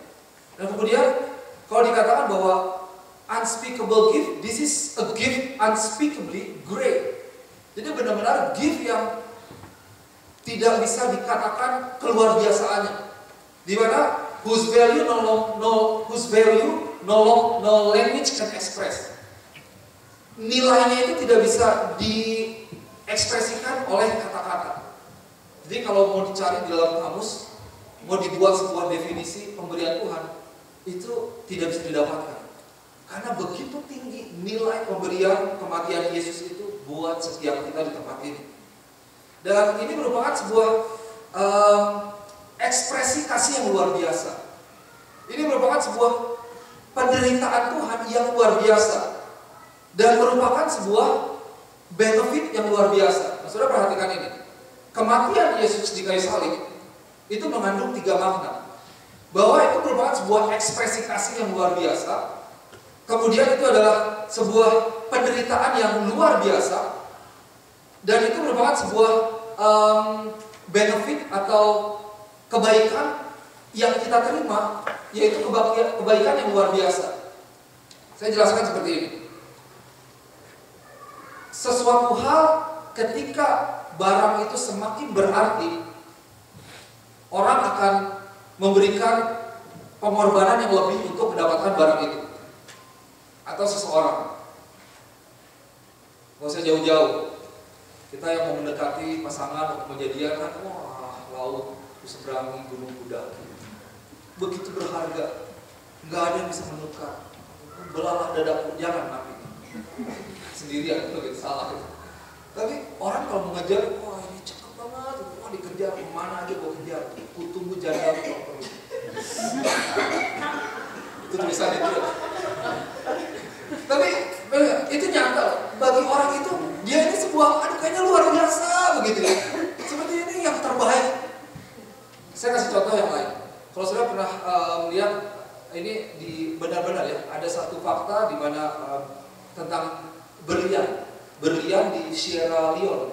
Dan kemudian kalau dikatakan bahwa unspeakable gift, this is a gift unspeakably great. Jadi benar-benar gift yang tidak bisa dikatakan keluar biasaannya. Di mana whose value no language can express. Nilainya itu tidak bisa diekspresikan oleh kata-kata. Jadi kalau mau dicari di dalam kamus, mau dibuat sebuah definisi pemberian Tuhan, itu tidak bisa didapatkan. Karena begitu tinggi nilai pemberian kematian Yesus itu buat setiap kita di tempat ini. Dan ini merupakan sebuah ekspresi kasih yang luar biasa. Ini merupakan sebuah penderitaan Tuhan yang luar biasa. Dan merupakan sebuah benefit yang luar biasa. Nah, saudara perhatikan ini. Kematian Yesus di kayu salib itu mengandung 3 makna. Bahwa itu merupakan sebuah ekspresi kasih yang luar biasa. Kemudian itu adalah sebuah penderitaan yang luar biasa. Dan itu merupakan sebuah benefit atau kebaikan yang kita terima, yaitu kebaikan yang luar biasa. Saya jelaskan seperti ini. Sesuatu hal ketika barang itu semakin berarti, orang akan memberikan pengorbanan yang lebih untuk mendapatkan barang itu. Atau seseorang. Gak usah jauh-jauh. Kita yang mau mendekati pasangan untuk menjadian kan, wah, laut diseberangi gunung kuda. Begitu berharga. Gak ada yang bisa menukar. Belalah dadaku, jangan nabi. Sendirian itu gitu, salah gitu. Tapi orang kalau mengejar, wah ini cakep banget, wah dikejar, kemana aja gua kejar, ku tunggu janda kalau perlu. Itu tulisan itu. Tapi itu nyata, bagi orang itu dia ini sebuah, aduh kayaknya luar biasa begitu ya. Seperti ini yang terbaik. Saya kasih contoh yang lain. Kalau saudara pernah melihat ini di benar-benar ya, ada satu fakta di mana tentang berlian di Sierra Leone.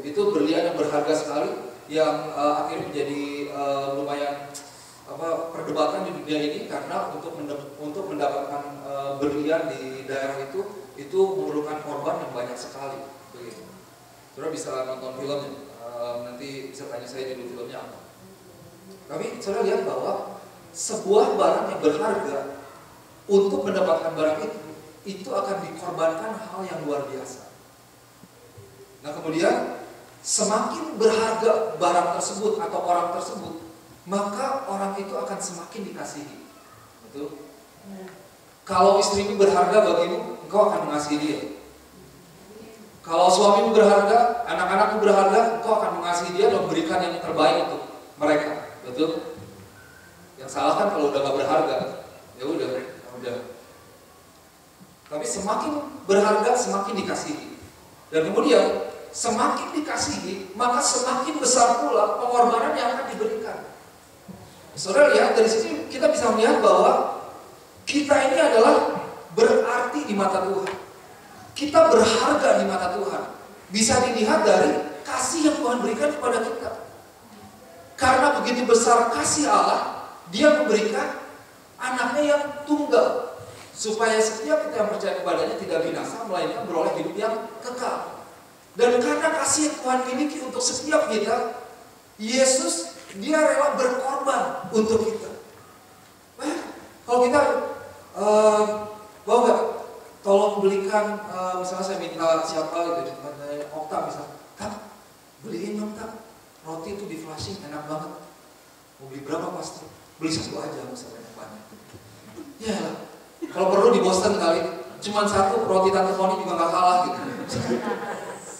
Itu berlian yang berharga sekali, yang akhirnya menjadi lumayan perdebatan di dunia ini karena untuk mendapatkan berlian di daerah itu memerlukan korban yang banyak sekali. Begitu. Saudara bisa nonton filmnya, nanti bisa tanya saya judul filmnya apa. Tapi saudara lihat bahwa sebuah barang yang berharga untuk mendapatkan barang itu akan dikorbankan hal yang luar biasa. Nah kemudian semakin berharga barang tersebut atau orang tersebut, maka orang itu akan semakin dikasihi. Betul? Kalau istrimu berharga bagimu, engkau akan mengasihi dia. Kalau suamimu berharga, anak-anakmu berharga, engkau akan mengasihi dia dan memberikan yang terbaik untuk mereka. Betul? Yang salah kan kalau udah gak berharga, ya udah. Tapi semakin berharga, semakin dikasihi. Dan kemudian semakin dikasihi, maka semakin besar pula pengorbanan yang akan diberikan. Saudara lihat dari sini kita bisa melihat bahwa kita ini adalah berarti di mata Tuhan. Kita berharga di mata Tuhan. Bisa dilihat dari kasih yang Tuhan berikan kepada kita. Karena begitu besar kasih Allah, Dia memberikan anaknya yang tunggal. Supaya setiap kita yang percaya kepadanya tidak binasa, melainkan beroleh hidup yang kekal. Dan karena kasih yang Tuhan miliki untuk setiap kita, Yesus Dia rela berkorban untuk kita. Kalau kita mau nggak tolong belikan, misalnya saya minta siapa gitu di tempat saya, Okta misalnya, tak beliin dong tak, roti itu di flashing enak banget. Mau beli berapa pasti? Beli 1 aja, nggak usah banyak-banyak. Ya, kalau perlu di Boston kali, cuman 1 roti Tante Tony juga nggak kalah gitu.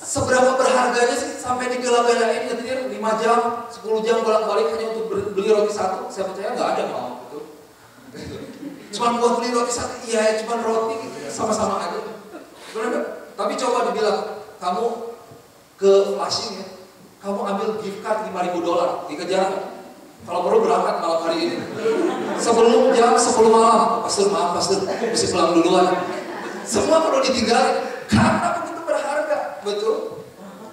Seberapa berharganya sih sampai digala-galain nyetir 5 jam, 10 jam bolak-balik hanya untuk beli roti 1? Saya percaya nggak ada mau gitu. Cuman buat beli roti 1, iya cuman roti gitu, sama-sama aja. Tapi coba dibilang, kamu ke flashing ya, kamu ambil gift card $5.000, dikejar nggak? Kalau perlu berangkat malam hari ini. Sebelum jam 10 malam, pastor maaf pastor, mesti pulang duluan. Semua perlu ditinggalin karena begitu berharga, betul?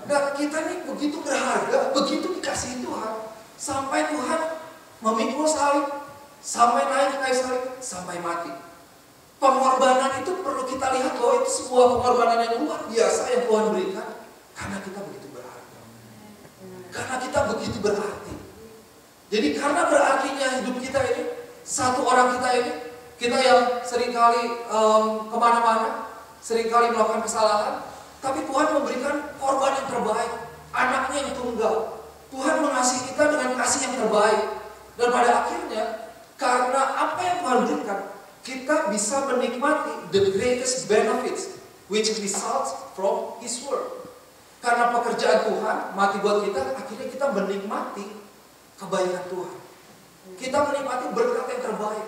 Nah kita ini begitu berharga, begitu dikasihi Tuhan, sampai Tuhan memikul salib, sampai naik ke kayu salib, sampai mati. Pengorbanan itu perlu kita lihat bahwa itu sebuah pengorbanan yang luar biasa yang Tuhan berikan, karena kita begitu berharga, karena kita begitu berarti. Jadi karena berartinya hidup kita ini, satu orang kita ini, kita yang seringkali kemana-mana, seringkali melakukan kesalahan, tapi Tuhan memberikan korban yang terbaik, anaknya yang tunggal. Tuhan mengasihi kita dengan kasih yang terbaik. Dan pada akhirnya, karena apa yang Tuhan berikan, kita bisa menikmati the greatest benefits, which results from His word. Karena pekerjaan Tuhan, mati buat kita, akhirnya kita menikmati kebaikan Tuhan. Kita menikmati berkat yang terbaik.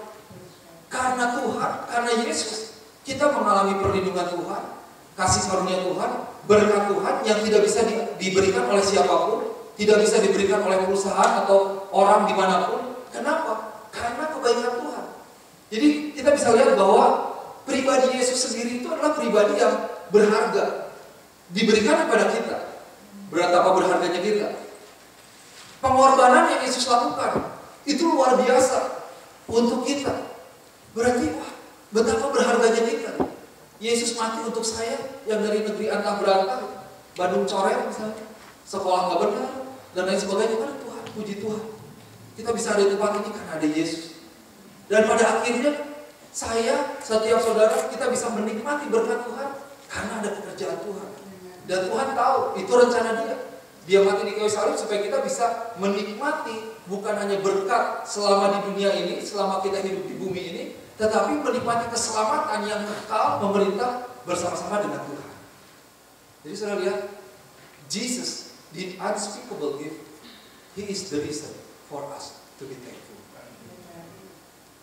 Karena Tuhan, karena Yesus, kita mengalami perlindungan Tuhan, kasih karunia Tuhan, berkat Tuhan yang tidak bisa diberikan oleh siapapun, tidak bisa diberikan oleh perusahaan atau orang dimanapun. Kenapa? Karena kebaikan Tuhan. Jadi kita bisa lihat bahwa pribadi Yesus sendiri itu adalah pribadi yang berharga, diberikan kepada kita. Betapa berharganya kita. Pengorbanan yang Yesus lakukan itu luar biasa untuk kita. Berarti betapa berharganya kita. Yesus mati untuk saya yang dari negeri antah berantah, Bandung coret misalnya, sekolah nggak benar dan lain sebagainya. Kan Tuhan, puji Tuhan, kita bisa ada di tempat ini karena ada Yesus. Dan pada akhirnya saya, setiap saudara, kita bisa menikmati berkat Tuhan karena ada pekerjaan Tuhan. Dan Tuhan tahu itu rencana Dia. Dia mati di kayu salib supaya kita bisa menikmati bukan hanya berkat selama di dunia ini, selama kita hidup di bumi ini, tetapi menikmati keselamatan yang kekal memerintah bersama-sama dengan Tuhan. Jadi saudara lihat, Jesus, the unspeakable gift, He is the reason for us to be thankful.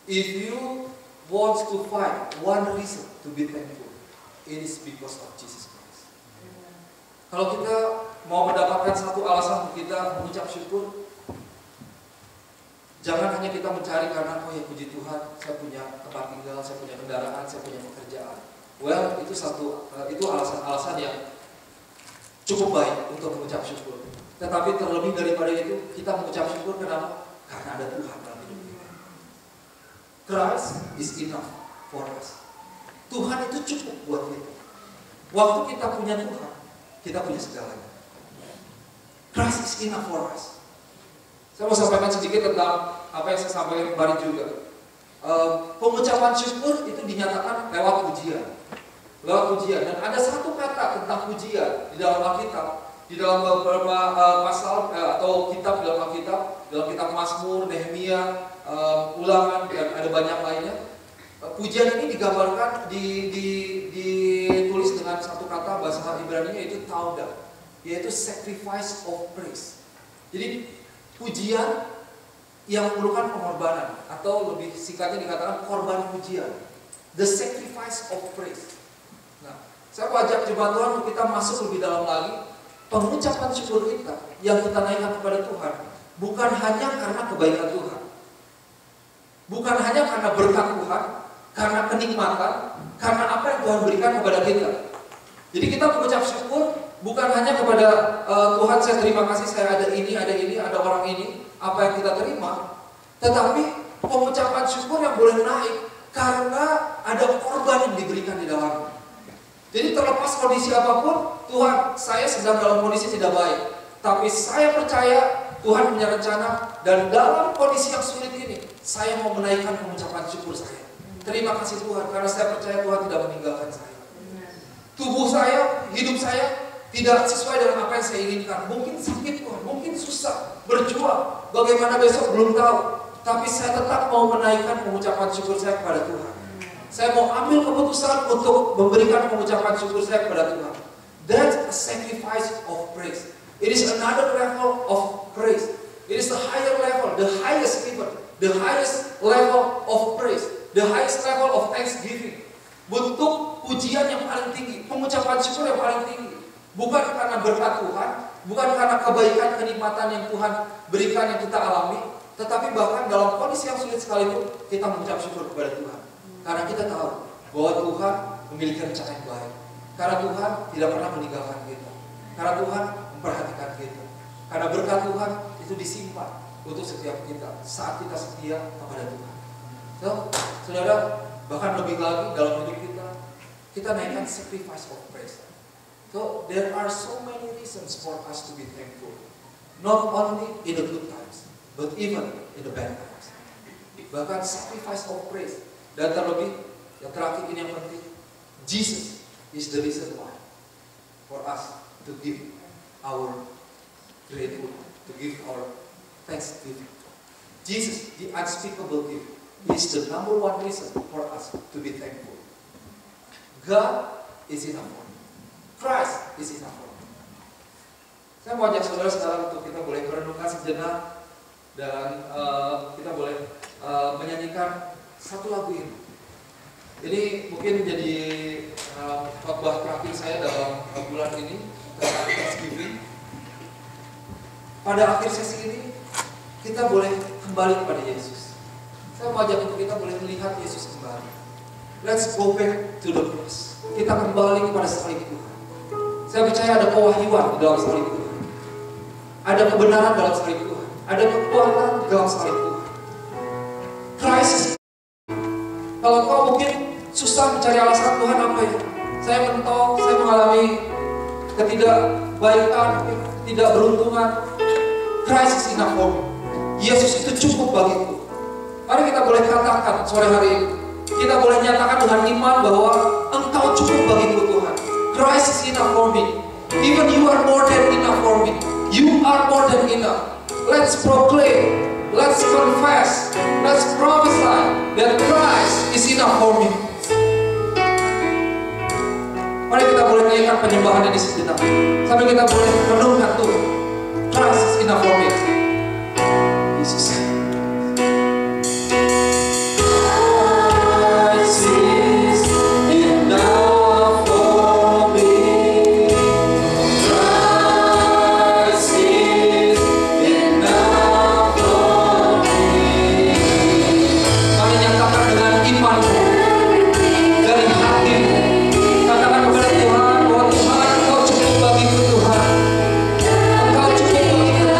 If you want to find one reason to be thankful, it is because of Jesus Christ. Kalau kita mau mendapatkan satu alasan untuk kita mengucap syukur, jangan hanya kita mencari karena, oh ya puji Tuhan, saya punya tempat tinggal, saya punya kendaraan, saya punya pekerjaan. Well, itu alasan-alasan yang cukup baik untuk mengucap syukur. Tetapi terlebih daripada itu, kita mengucap syukur kenapa? Karena ada Tuhan dalam hidup kita. Christ is enough for us. Tuhan itu cukup buat kita. Waktu kita punya Tuhan, kita punya segalanya. Christ is enough for us. Saya mau sampaikan sedikit tentang apa yang saya sampaikan kemarin juga. Pengucapan syukur itu dinyatakan lewat pujian. Lewat pujian. Dan ada satu kata tentang pujian di dalam Alkitab. Di dalam beberapa pasal atau kitab di dalam Alkitab. Dalam kitab Mazmur, Nehemia, Ulangan, dan ada banyak lainnya. Pujian ini digambarkan, ditulis dengan satu kata bahasa Ibrani, yaitu taudah. Yaitu sacrifice of praise. Jadi pujian yang memerlukan pengorbanan, atau lebih singkatnya dikatakan korban pujian, the sacrifice of praise. Nah, saya mau ajak jemaat Tuhan untuk kita masuk lebih dalam lagi. Pengucapan syukur kita yang kita naikkan kepada Tuhan bukan hanya karena kebaikan Tuhan, bukan hanya karena berkat Tuhan, karena kenikmatan, karena apa yang Tuhan berikan kepada kita. Jadi kita mengucap syukur bukan hanya kepada Tuhan, saya terima kasih, saya ada ini, ada orang ini, apa yang kita terima. Tetapi pengucapan syukur yang boleh naik karena ada korban yang diberikan di dalamnya. Jadi terlepas kondisi apapun, Tuhan, saya sedang dalam kondisi tidak baik, tapi saya percaya Tuhan punya rencana, dan dalam kondisi yang sulit ini, saya mau menaikkan pengucapan syukur saya. Terima kasih Tuhan, karena saya percaya Tuhan tidak meninggalkan saya. Tubuh saya, hidup saya tidak sesuai dengan apa yang saya inginkan. Mungkin sakit Tuhan, mungkin susah, berjuang, bagaimana besok belum tahu. Tapi saya tetap mau menaikkan pengucapan syukur saya kepada Tuhan. Saya mau ambil keputusan untuk memberikan pengucapan syukur saya kepada Tuhan. That's a sacrifice of praise. It is another level of praise. It is the higher level, the highest even, the highest level of praise, the highest level of thanksgiving. Bentuk pujian yang paling tinggi, pengucapan syukur yang paling tinggi. Bukan karena berkat Tuhan, bukan karena kebaikan, kenikmatan yang Tuhan berikan yang kita alami, Tetapi bahkan dalam kondisi yang sulit sekalipun, kita mengucap syukur kepada Tuhan. Karena kita tahu bahwa Tuhan memiliki rencana yang baik. Karena Tuhan tidak pernah meninggalkan kita. Karena Tuhan memperhatikan kita. Karena berkat Tuhan itu disimpan untuk setiap kita saat kita setia kepada Tuhan. So, saudara, bahkan lebih lagi dalam hidup kita naikkan sacrifice of praise. So, there are so many reasons for us to be thankful. Not only in the good times, but even in the bad times. Bahkan sacrifice of praise. Dan terlebih, yang terakhir ini yang penting, Jesus is the reason why for us to give our grateful, to give our thanksgiving. Jesus, the unspeakable gift, is the number one reason for us to be thankful. God is enough for me. Christ is enough for me. Saya mau ajak saudara sekarang untuk kita boleh merenungkan sejenak dan kita boleh menyanyikan satu lagu ini. Ini mungkin menjadi khotbah terakhir saya dalam bulan ini tentang Thanksgiving. Pada akhir sesi ini kita boleh kembali kepada Yesus. Saya mau ajak untuk kita boleh melihat Yesus kembali. Let's go back to the cross. Kita kembali kepada salib Tuhan. Saya percaya ada pewahyuan di dalam salib Tuhan. Ada kebenaran dalam salib Tuhan. Ada kekuatan di dalam salib Tuhan. Krisis. Kalau kau mungkin susah mencari alasan Tuhan apa ya? Saya mentok, saya mengalami ketidakbaikan, ketidakberuntungan. Krisis enough for me. Yesus itu cukup bagiku. Mari kita boleh katakan sore hari ini. Kita boleh nyatakan dengan iman bahwa Engkau cukup bagiku Tuhan. Christ is enough for me. Even you are more than enough for me. You are more than enough. Let's proclaim, let's confess, let's prophesy that Christ is enough for me. Mari kita boleh naikkan penyembahan ini sejenak. Sambil kita boleh renungkan Tuhan. Christ is enough for me. Jesus. Engkau cukup bagiku Tuhan. Engkau cukup bagiku.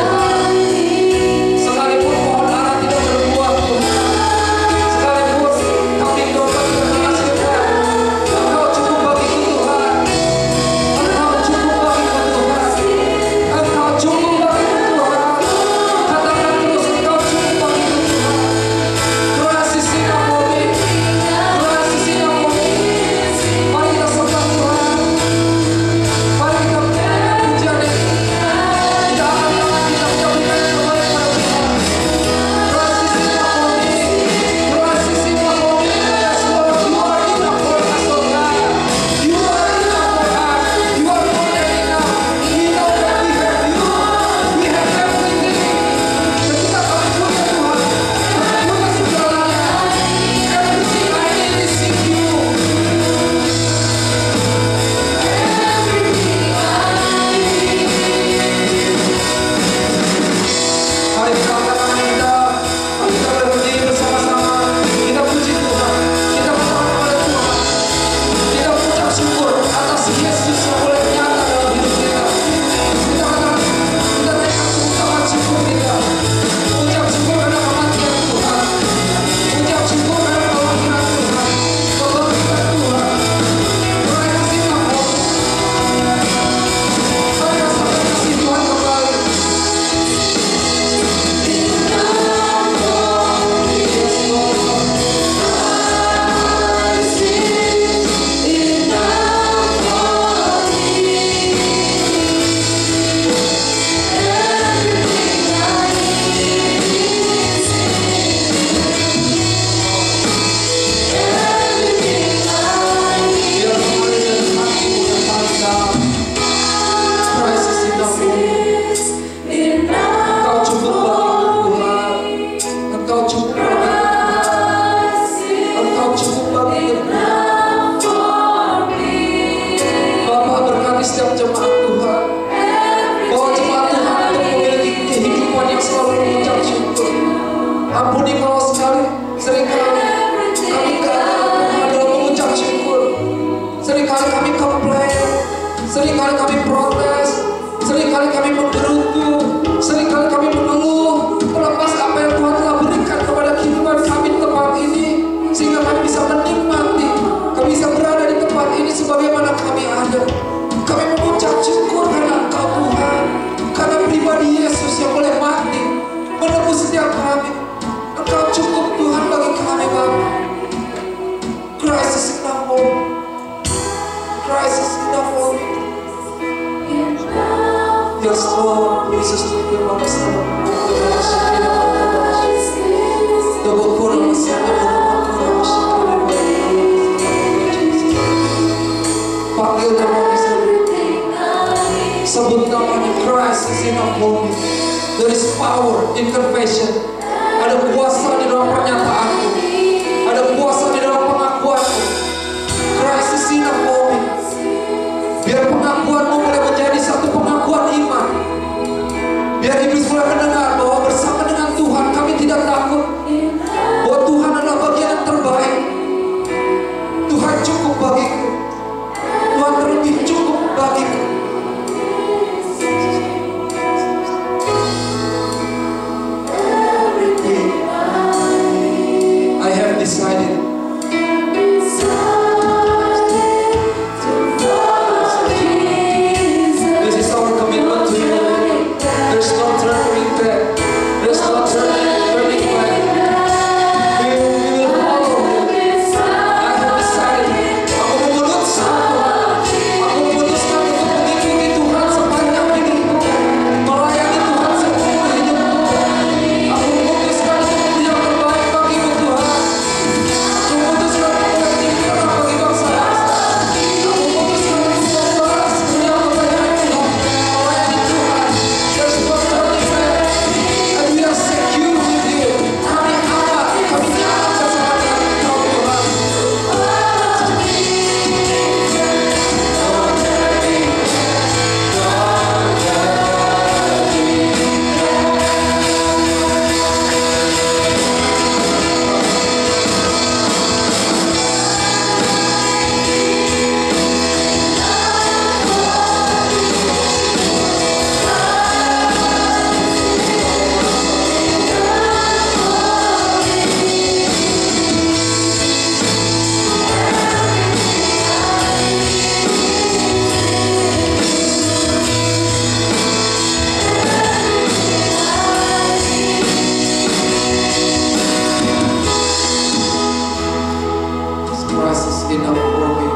Panggil nama sebut namanya. Christ is enough for me. There is power in confession. Ada kuasa di dalam pernyataanku. Ada kuasa di dalam pengakuanku. Christ is enough for me. Biar pengakuanmu mulai menjadi satu pengakuan iman. Biar iblis mulai mendengar bahwa bersama dengan Tuhan kami tidak takut. Bahwa Tuhan adalah bagian yang terbaik. Tuhan cukup bagiku. Tuhan terlebih cukup bagiku. I have decided this is our commitment to you. There's no turning back. There's no turning back. We will follow you. I have decided. Aku memutuskan Tuhan. Aku memutuskan untuk mengikuti Tuhan sepanjang hidupku, melayani Tuhan seumur hidupku. Aku memutuskan untuk menjadi yang terbaik bagimu Tuhan. Aku memutuskan untuk menjadi terang bagi bangsa-bangsa. Aku memutuskan untuk membalas dunia kebaikan Tuhan, melayani Tuhan. There's no turning back. And we are secure with you. Kami aman, kami nyaman bersama dengan Engkau Tuhan. Christ is enough for me.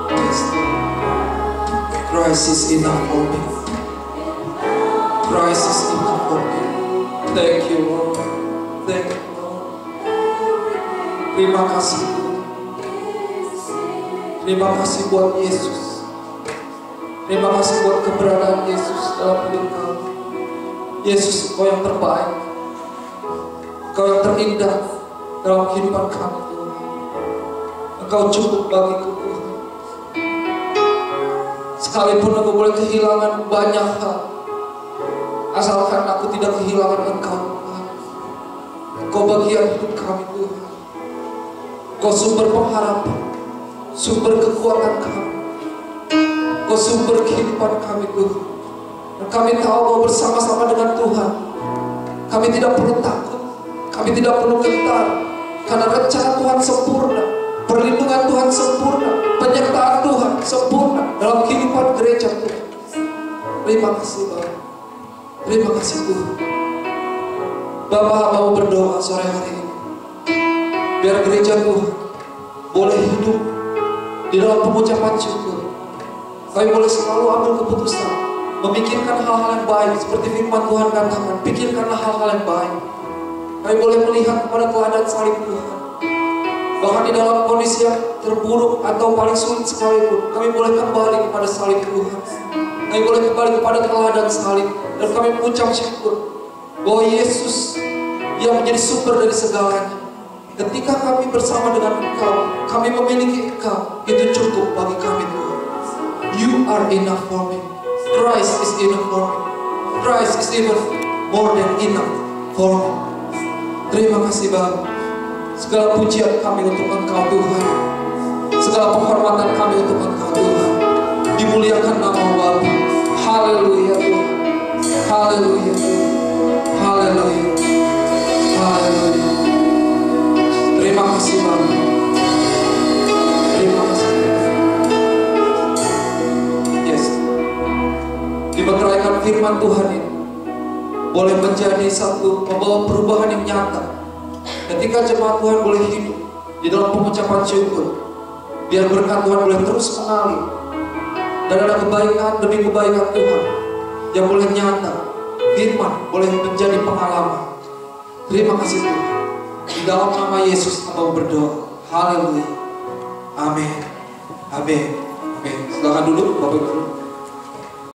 Yes. Christ is enough for me. Christ is enough for me. Thank you, Lord. Thank you, Lord. Terima kasih. Terima kasih buat Yesus. Terima kasih buat keberadaan Yesus dalam hidup kami. Yesus, Engkau yang terbaik. Engkau yang terindah dalam kehidupan kami. Engkau cukup bagiku Tuhan. Sekalipun aku boleh kehilangan banyak hal, asalkan aku tidak kehilangan Engkau Tuhan. Engkau bagian hidup kami Tuhan. Engkau sumber pengharapan, sumber kekuatan kami. Engkau sumber kehidupan kami Tuhan. Dan kami tahu bahwa bersama-sama dengan Tuhan kami tidak perlu takut, kami tidak perlu gentar, karena rencana Tuhan sempurna. Perlindungan Tuhan sempurna, penyertaan Tuhan sempurna dalam kehidupan gereja Tuhan. Terima kasih Bapak. Terima kasih Tuhan. Bapak mau berdoa sore hari ini, biar gereja Tuhan boleh hidup di dalam pengucapan syukur. Kami boleh selalu ambil keputusan, memikirkan hal-hal yang baik seperti firman Tuhan katakan. Pikirkanlah hal-hal yang baik. Kami boleh melihat kepada teladan salib Tuhan. Bahkan di dalam kondisi yang terburuk atau paling sulit sekalipun, kami boleh kembali kepada salib Tuhan. Kami boleh kembali kepada teladan salib. Dan kami mengucap syukur bahwa Yesus yang menjadi sumber dari segalanya. Ketika kami bersama dengan Engkau, kami memiliki Engkau, itu cukup bagi kami Tuhan. You are enough for me. Christ is enough for me. Christ is even more than enough for me. Terima kasih Bapa. Segala pujian kami untuk Engkau Tuhan. Segala penghormatan kami untuk Engkau Tuhan. Dimuliakan nama Bapa. Haleluya Tuhan. Haleluya. Haleluya. Haleluya. Terima kasih Bapa. Terima kasih. Yes. Dimeteraikan firman Tuhan ini boleh menjadi satu membawa perubahan yang nyata. Ketika jemaat Tuhan boleh hidup di dalam pengucapan syukur, biar berkat Tuhan boleh terus mengalir dan ada kebaikan demi kebaikan Tuhan yang boleh nyata, firman boleh menjadi pengalaman. Terima kasih Tuhan. Di dalam nama Yesus hamba berdoa. Haleluya. Amin. Amin. Amin. Silakan duduk Bapak Ibu.